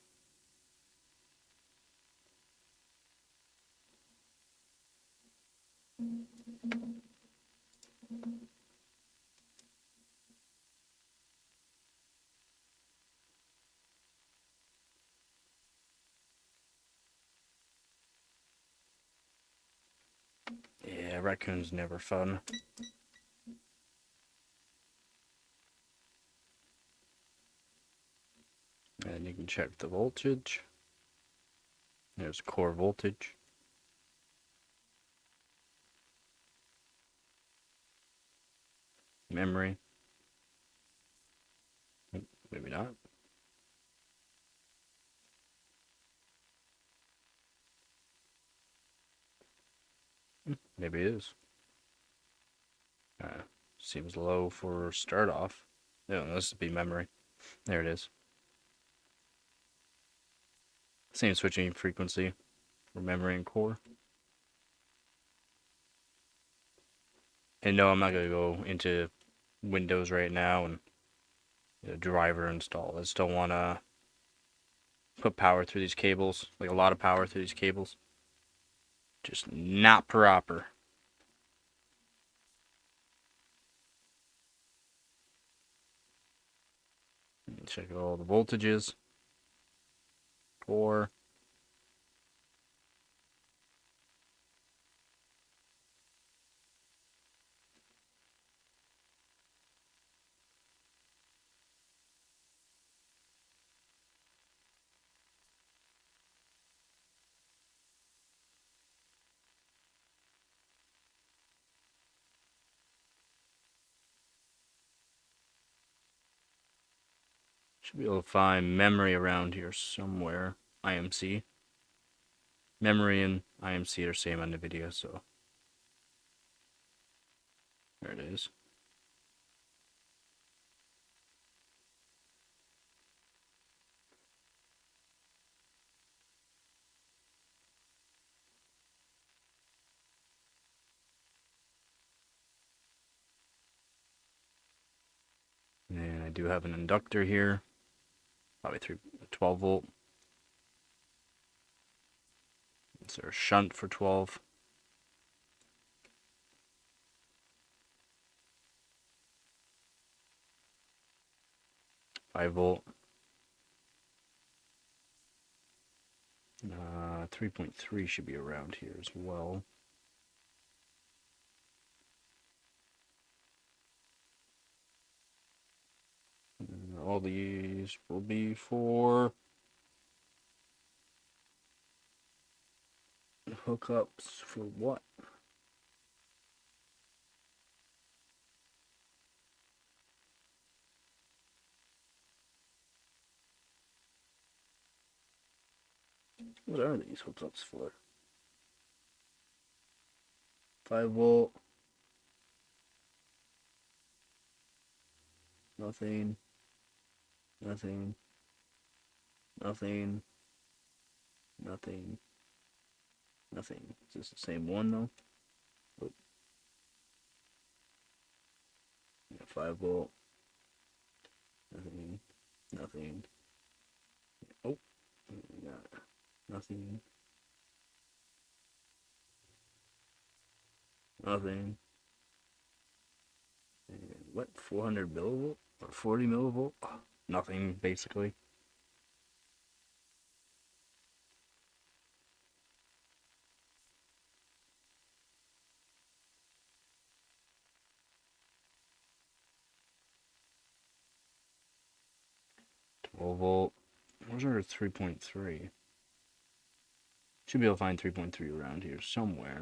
Yeah, raccoon's never fun. And you can check the voltage. There's core voltage. Memory. Maybe not. Maybe it is. Seems low for start off. Yeah, this would be memory. There it is. Same switching frequency for memory and core. And no, I'm not going to go into Windows right now and driver install. I just don't want to put power through these cables, like a lot of power through these cables. Just not proper. Check all the voltages. 4. Should be able to find memory around here somewhere. IMC. Memory and IMC are same on the video, so there it is. And I do have an inductor here. Probably 12 volt. Is there a shunt for 12? Five volt. 3.3 should be around here as well. And all these will be for hookups for what? What are these hookups for? 5 volt. Nothing. Nothing. Nothing. Nothing. Nothing. Is this the same one though? Oh. Yeah, 5 volt. Nothing. Nothing. Oh. Yeah. Nothing. Nothing. And what? 400 millivolt? Or 40 millivolt? Nothing, basically. Volt. Where's our 3.3? Should be able to find 3.3 around here somewhere.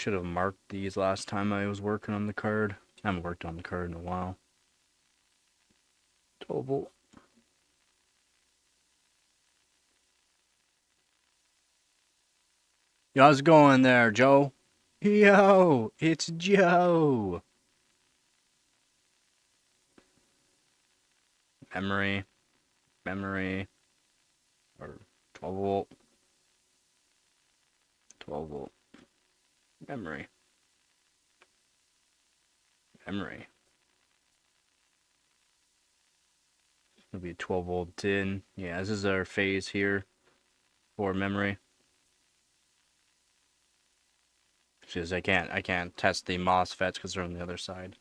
should have marked these last time I was working on the card. I haven't worked on the card in a while. 12 volt. Yo, how's it going there, Joe? Yo, it's Joe. Memory, or 12 volt, 12 volt, memory. It'll be a 12 volt in. Yeah, this is our phase here for memory. Because I can't test the MOSFETs because they're on the other side.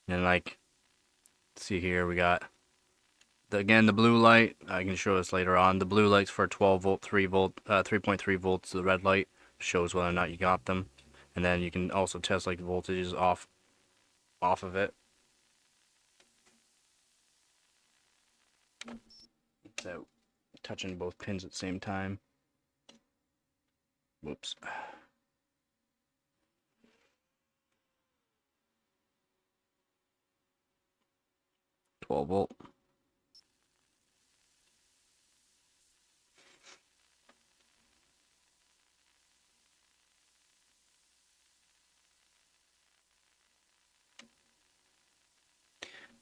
And like, see here, we got again the blue light. I can show this later on. The blue light's for 12 volt, 3.3 volts. The red light shows whether or not you got them. And then you can also test like the voltages off of it. So touching both pins at the same time. Whoops. 12 volt.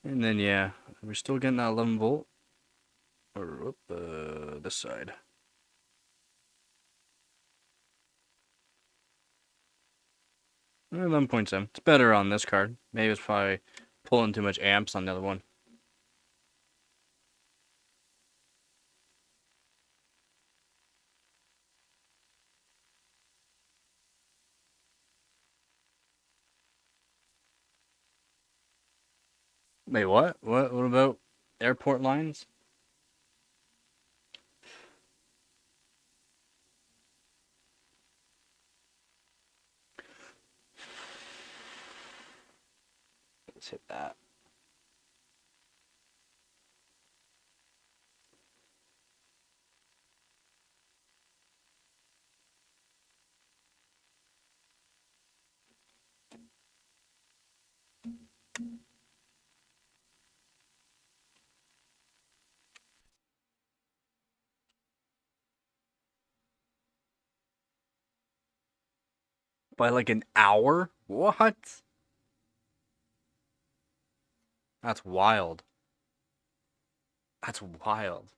And then yeah, we're still getting that 11 volt. Or this side. 11.7. It's better on this card. Maybe it's probably pulling too much amps on the other one. Wait, what? What about airport lines? Let's hit that. By like an hour? What? That's wild. That's wild.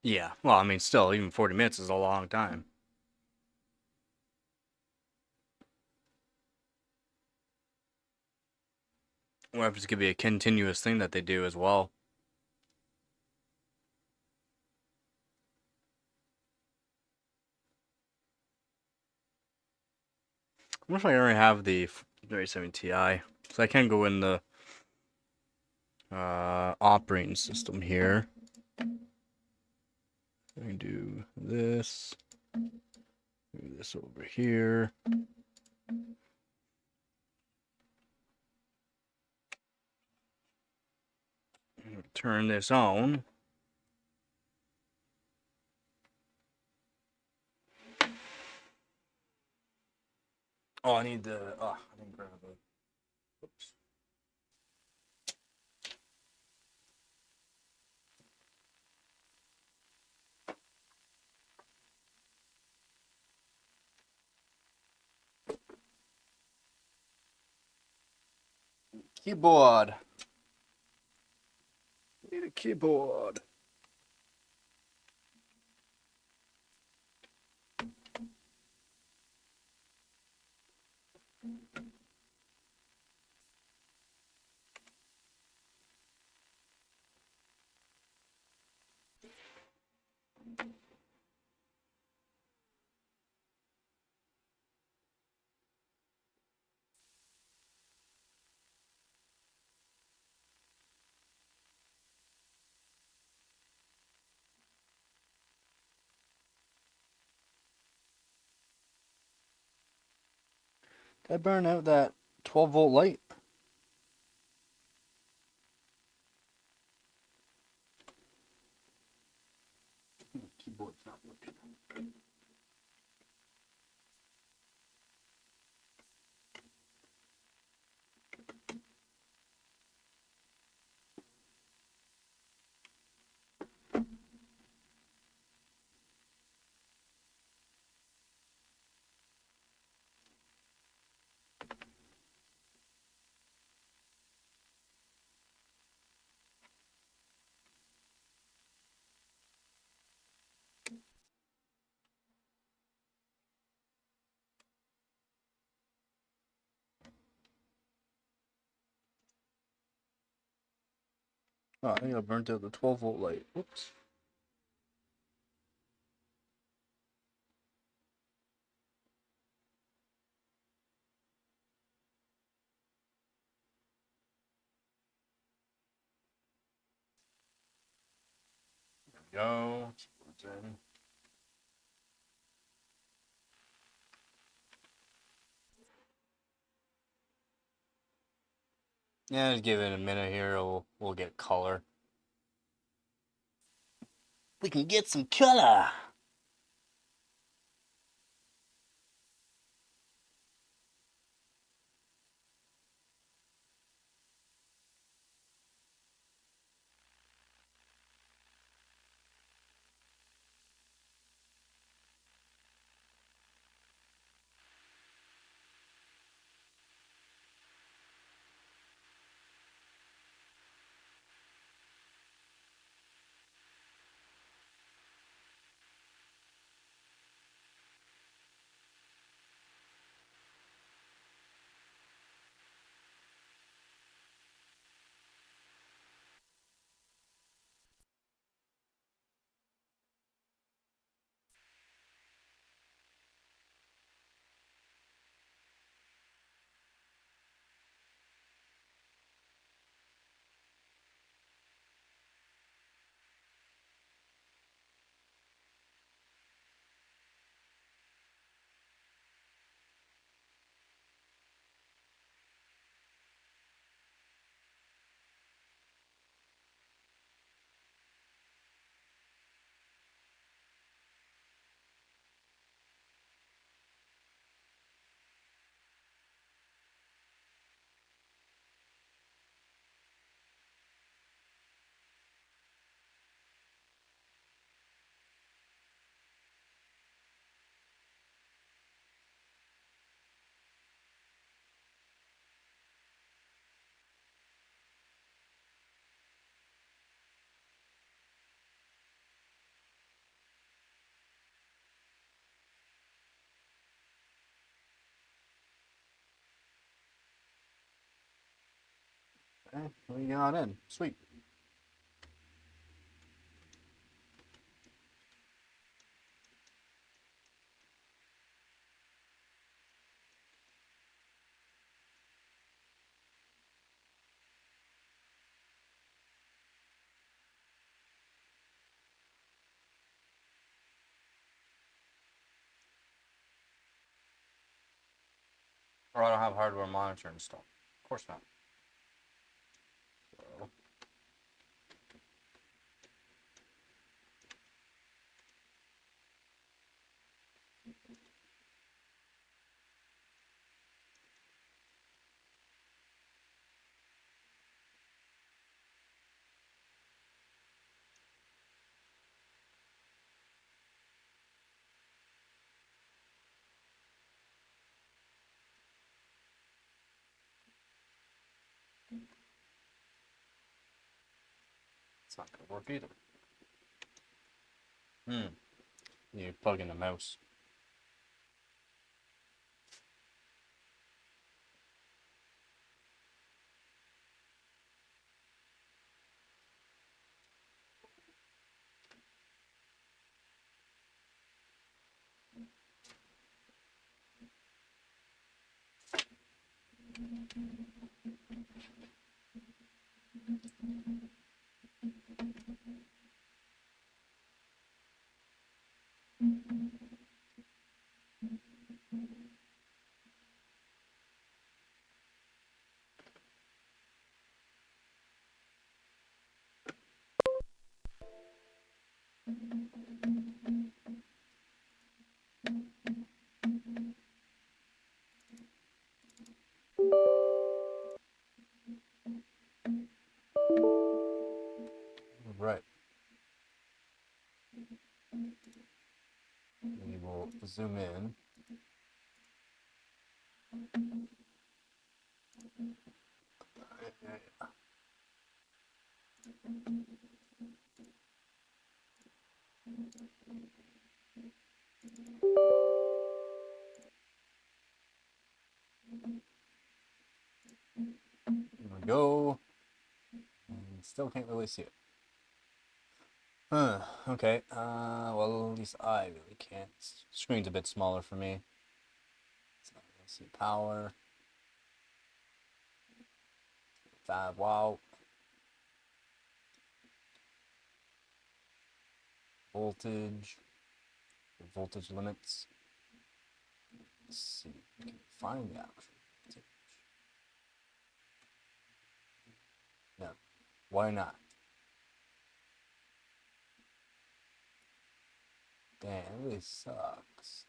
Yeah. Well, I mean, still, even 40 minutes is a long time. Or if it's gonna be a continuous thing that they do as well. I wonder if I already have the 37 Ti. So I can go in the operating system here. I can do this. Move this over here. Turn this on. Oh, I need the. Oh, I didn't grab it. Oops. Keyboard. Need a keyboard. I burned out that 12-volt light. Keyboard's not working. Oh, I think I burnt out the 12-volt light. Whoops. There we go. Keyboard's in. Yeah, just give it a minute here. We'll get color. We can get some color. Okay, we got in. Sweet. Or I don't have hardware monitor installed. Of course not. So, it's not gonna work either. You plug in the mouse. Right. We will zoom in. Here we go. And still can't really see it. Okay. Well, at least I really can't. Screen's a bit smaller for me. So let's see power. 5 wow. Voltage. Voltage limits. Let's see if we can find the actual voltage. No. Why not? Damn, it really sucks.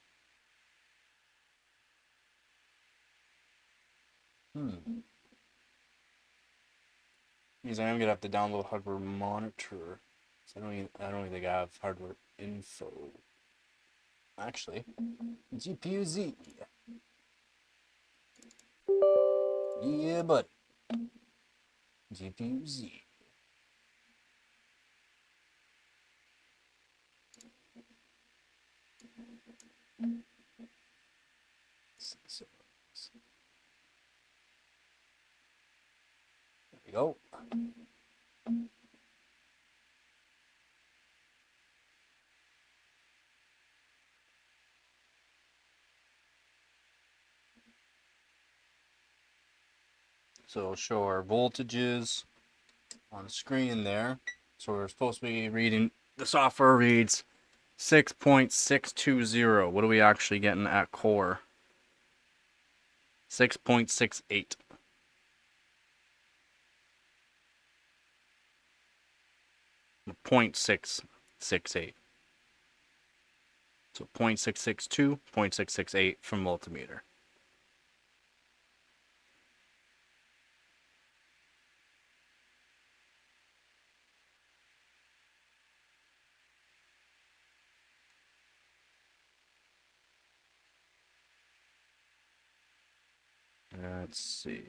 Because I am gonna have to download hardware monitor. So I don't even think I have hardware info. Actually, GPU Z. Yeah, buddy. GPU Z. There we go. So it'll show our voltages on the screen there. So we're supposed to be reading, the software reads 6.620. What are we actually getting at core? 6.68. .668. So 0.662, 0.668 from multimeter. Let's see.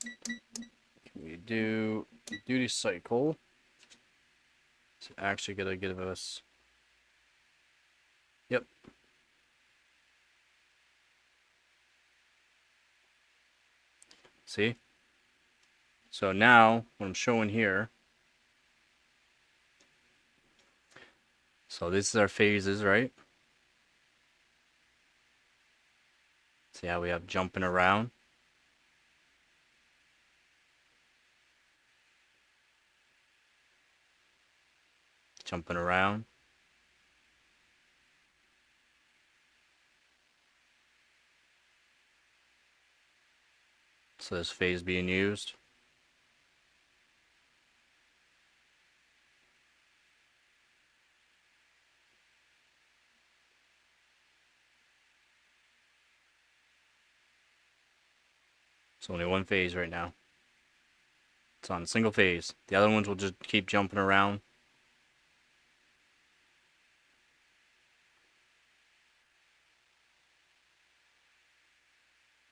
Can we do duty cycle? It's actually gonna give us. Yep. See? So now what I'm showing here. So this is our phases, right? See how we have jumping around? Jumping around. So this phase being used. It's only one phase right now. It's on a single phase. The other ones will just keep jumping around.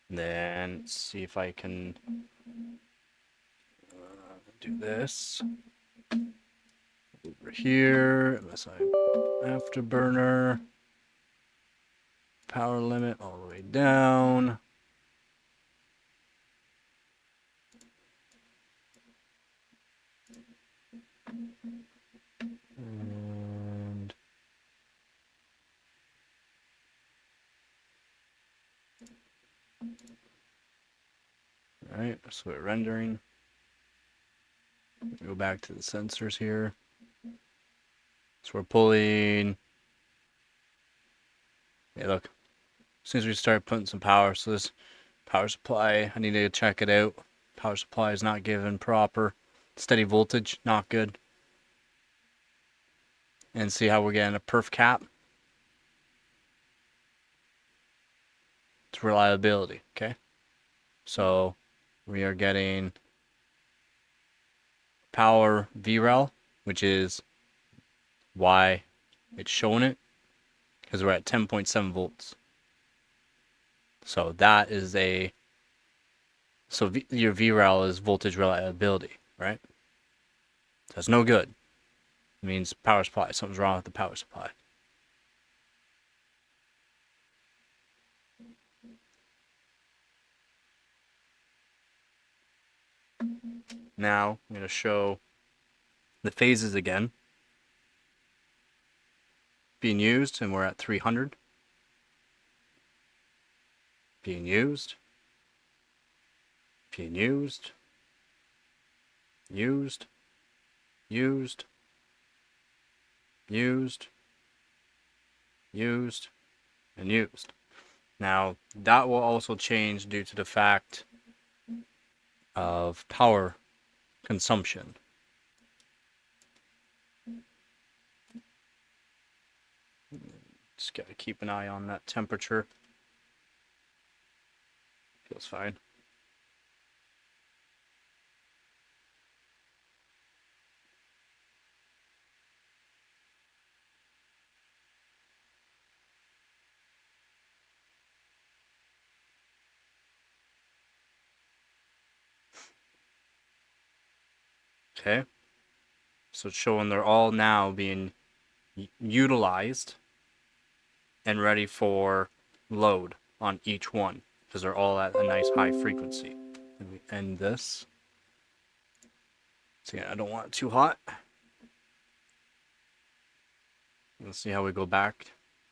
And then let's see if I can do this. Over here, MSI afterburner. Power limit all the way down. And all right, so we're rendering. Go back to the sensors here. So we're pulling. Yeah, look. As soon as we start putting some power, so this power supply, I need to check it out. Power supply is not given proper. Steady voltage, not good. and see how we're getting a perf cap. It's reliability, okay? So we are getting power VREL, which is why it's showing it, because we're at 10.7 volts. So that is your VREL is voltage reliability, right? That's no good. It means power supply. Something's wrong with the power supply. Now I'm going to show the phases again being used, and we're at 300. Being used. Being used. Used. Used. Used. Used. And used. Now, that will also change due to the fact of power consumption. Just gotta keep an eye on that temperature. Feels fine. Okay. So it's showing they're all now being utilized and ready for load on each one because they're all at a nice high frequency. Let me end this. So yeah, I don't want it too hot. Let's see how we go back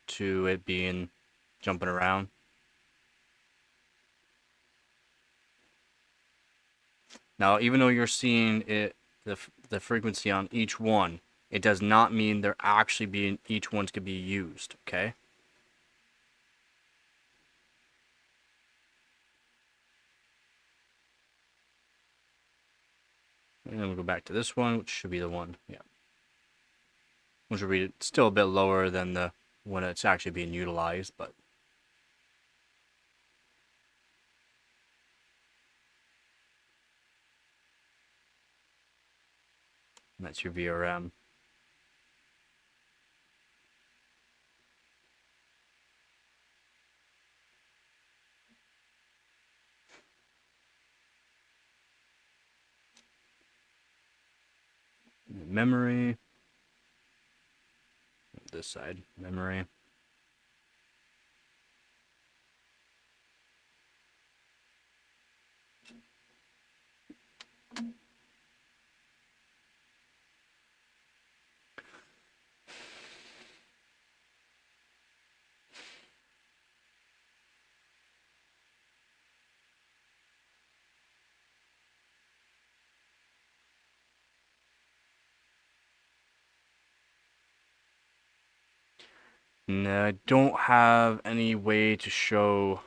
to it being jumping around. Now, even though you're seeing it, the frequency on each one, it does not mean they're actually being, each one's could be used, okay? And then we'll go back to this one, which should be the one, yeah. Which will be still a bit lower than the when it's actually being utilized, but that's your VRM. Memory. This side, memory. No, I don't have any way to show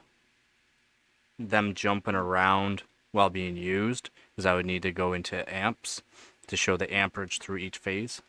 them jumping around while being used, because I would need to go into amps to show the amperage through each phase.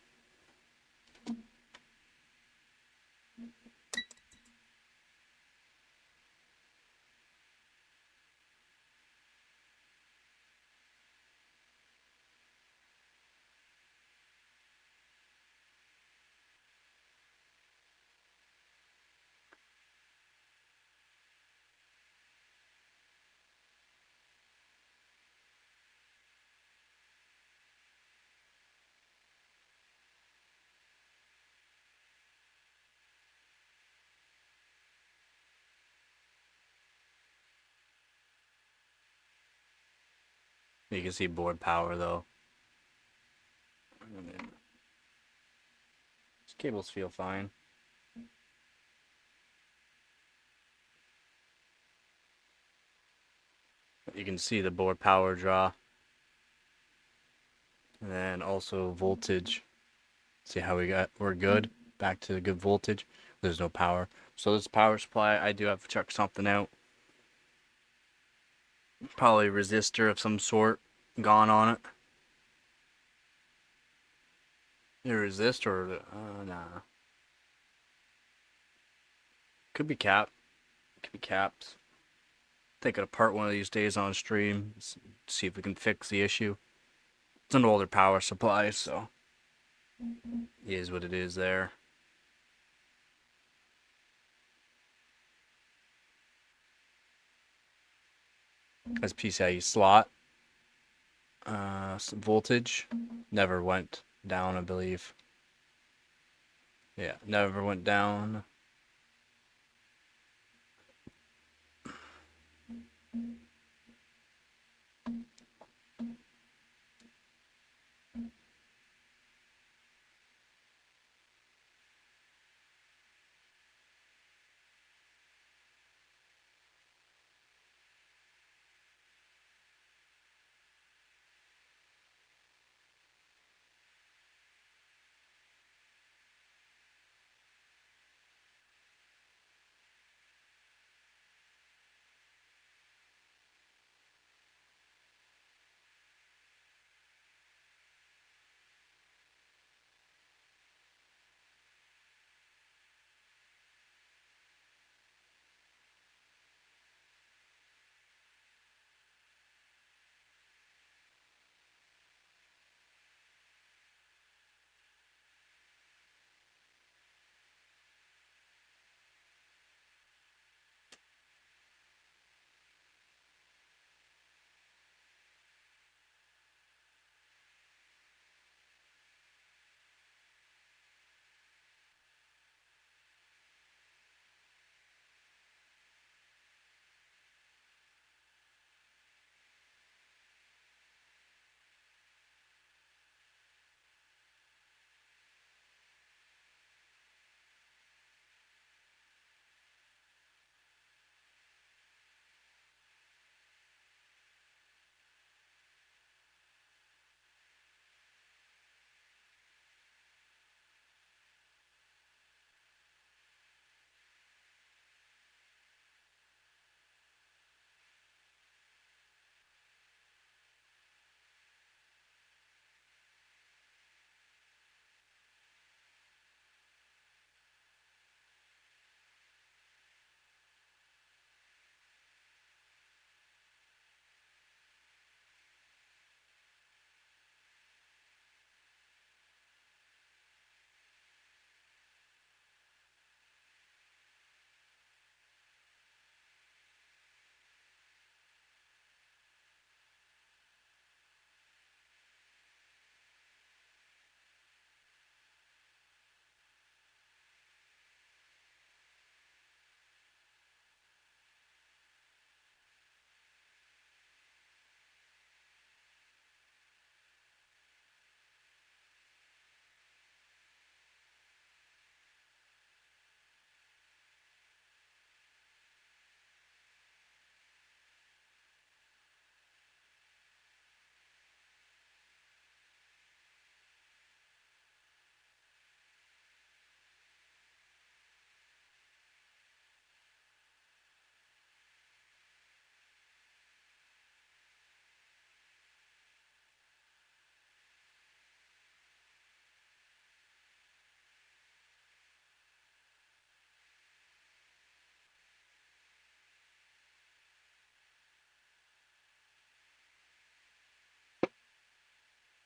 You can see board power though. These cables feel fine. You can see the board power draw. And then also voltage. See how we're good. Back to the good voltage. There's no power. So this power supply, I do have to check something out. Probably a resistor of some sort gone on it. Either resist or nah. Could be cap. Could be capped. Take it apart one of these days on stream. See if we can fix the issue. It's an older power supply, so it is what it is there. As PCIe slot, voltage never went down, I believe. Yeah, never went down.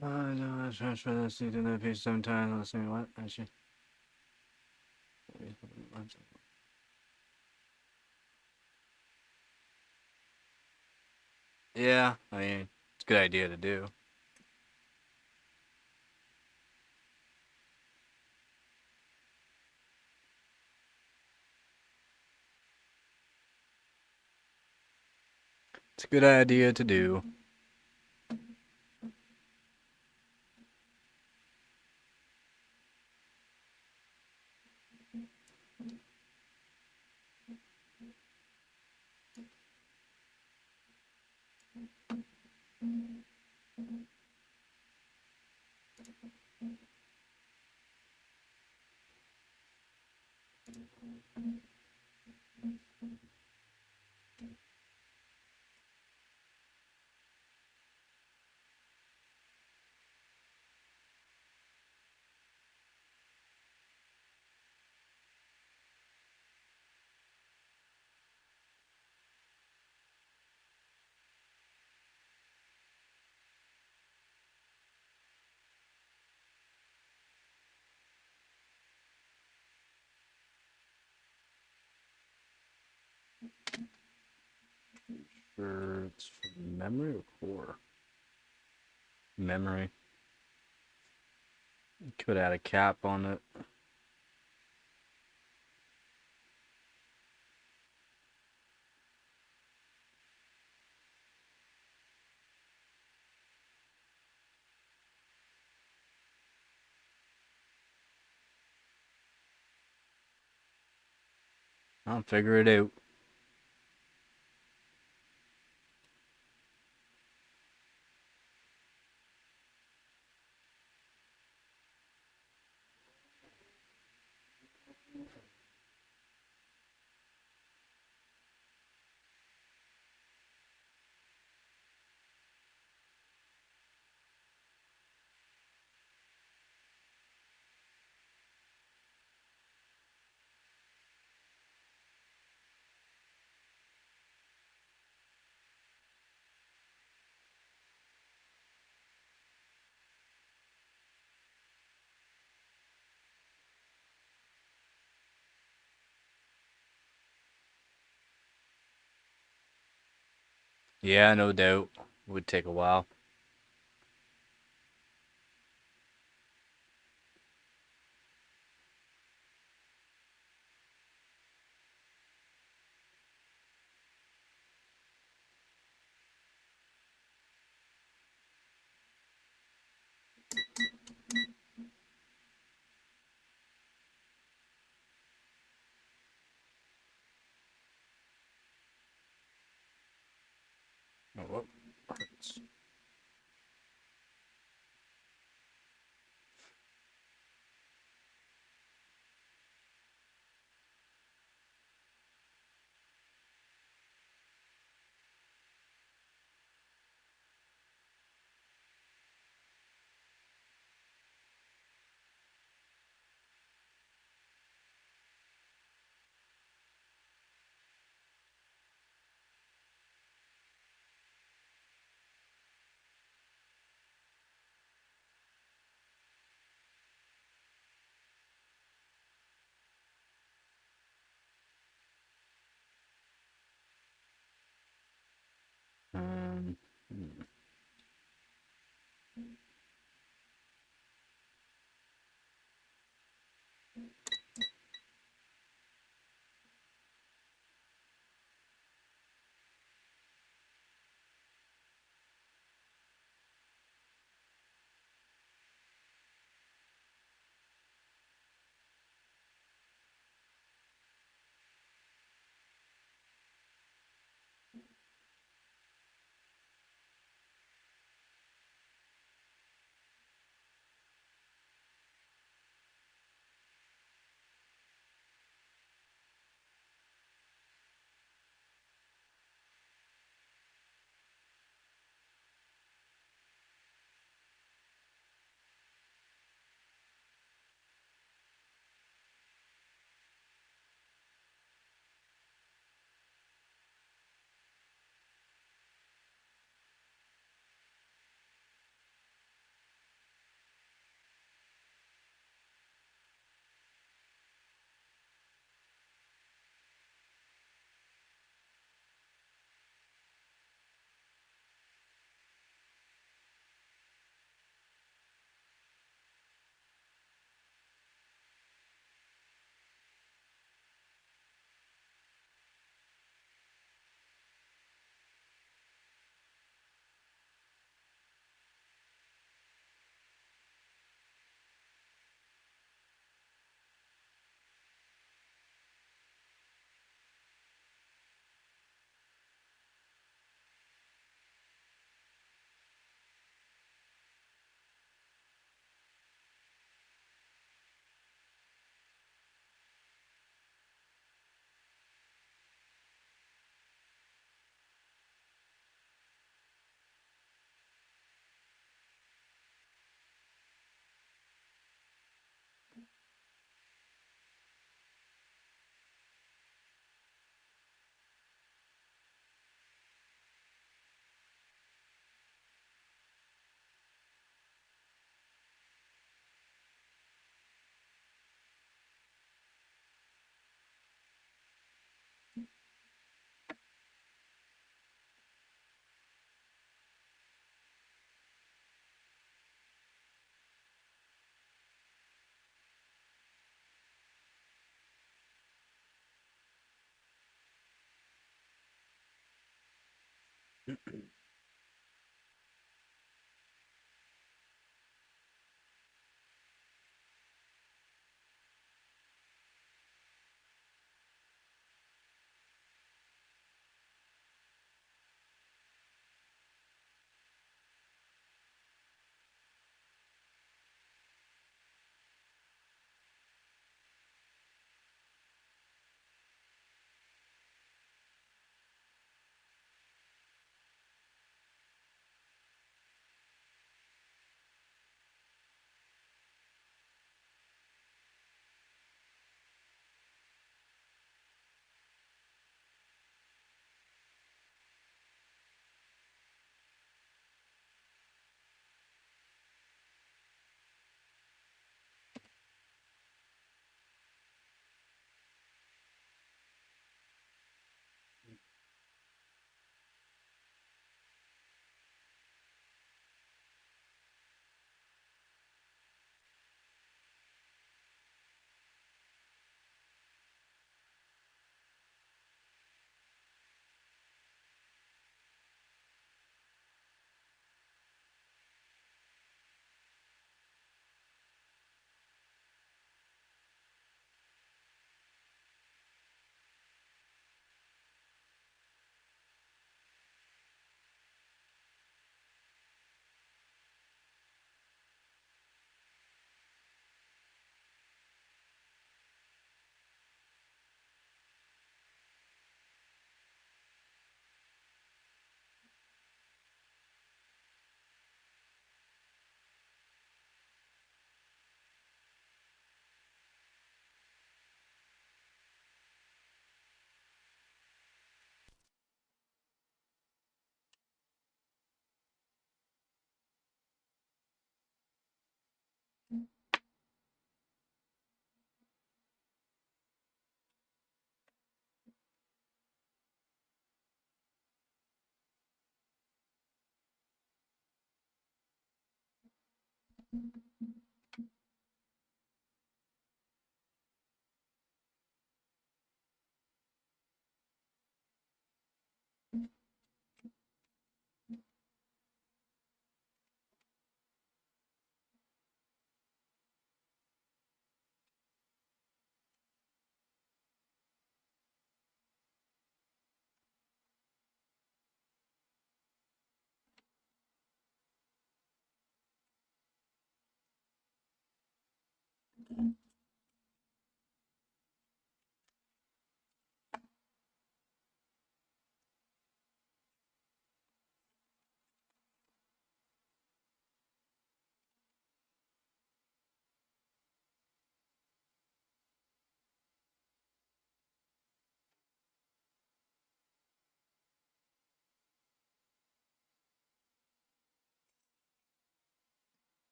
No, I transfer this to the page sometimes. Let's see what actually. Yeah, I mean, it's a good idea to do. It's a good idea to do. It's memory or core? Memory. Could add a cap on it. I'll figure it out. Yeah, no doubt. Would take a while. Oh, whoop. Hurts.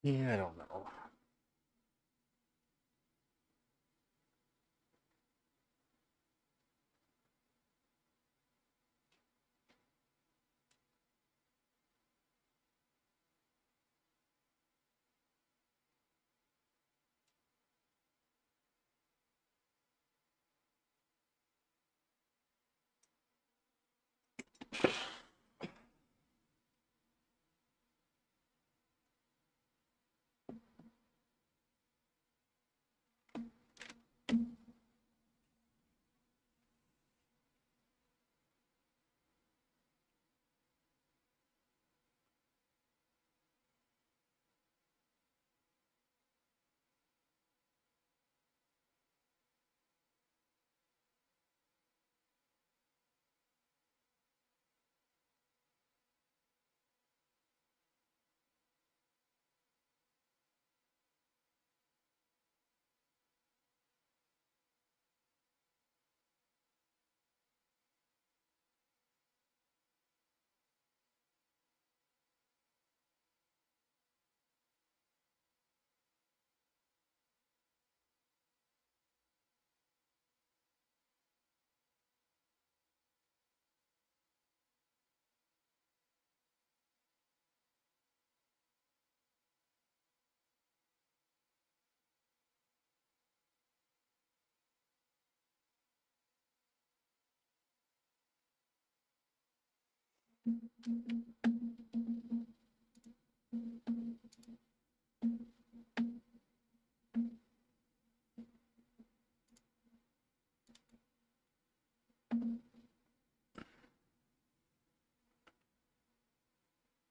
Yeah, I don't know.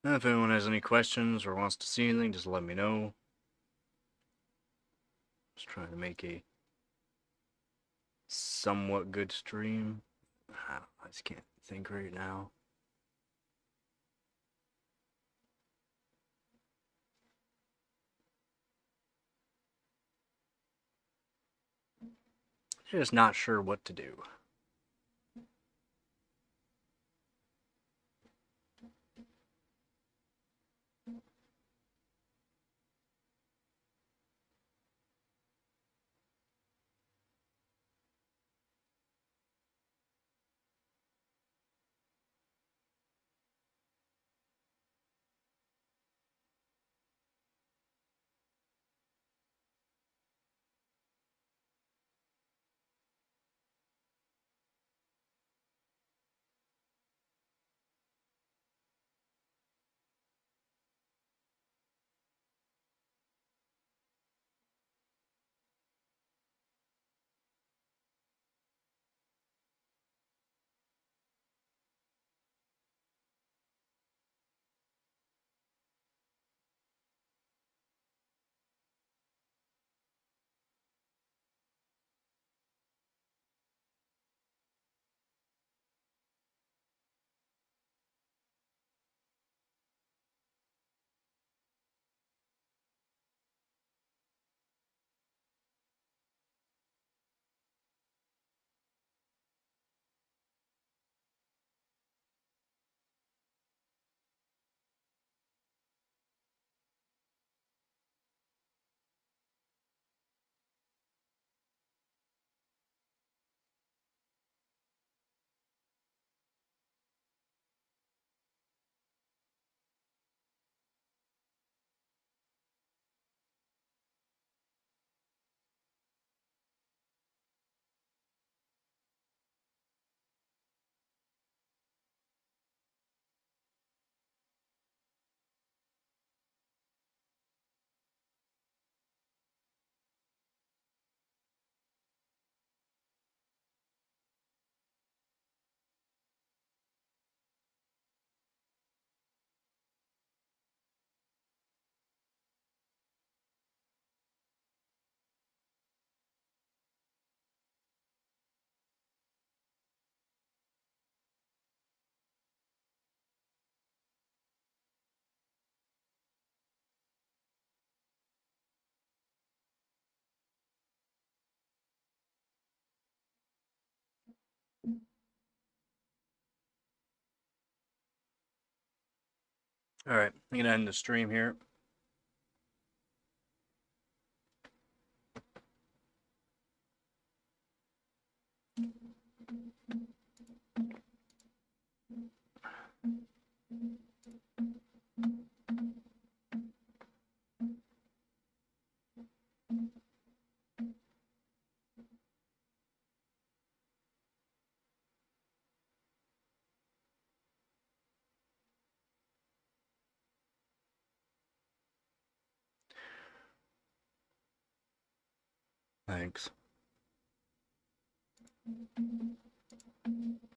If anyone has any questions or wants to see anything, just let me know. Just trying to make a somewhat good stream. I just can't think right now. Just not sure what to do. Alright, I'm gonna end the stream here. Thanks.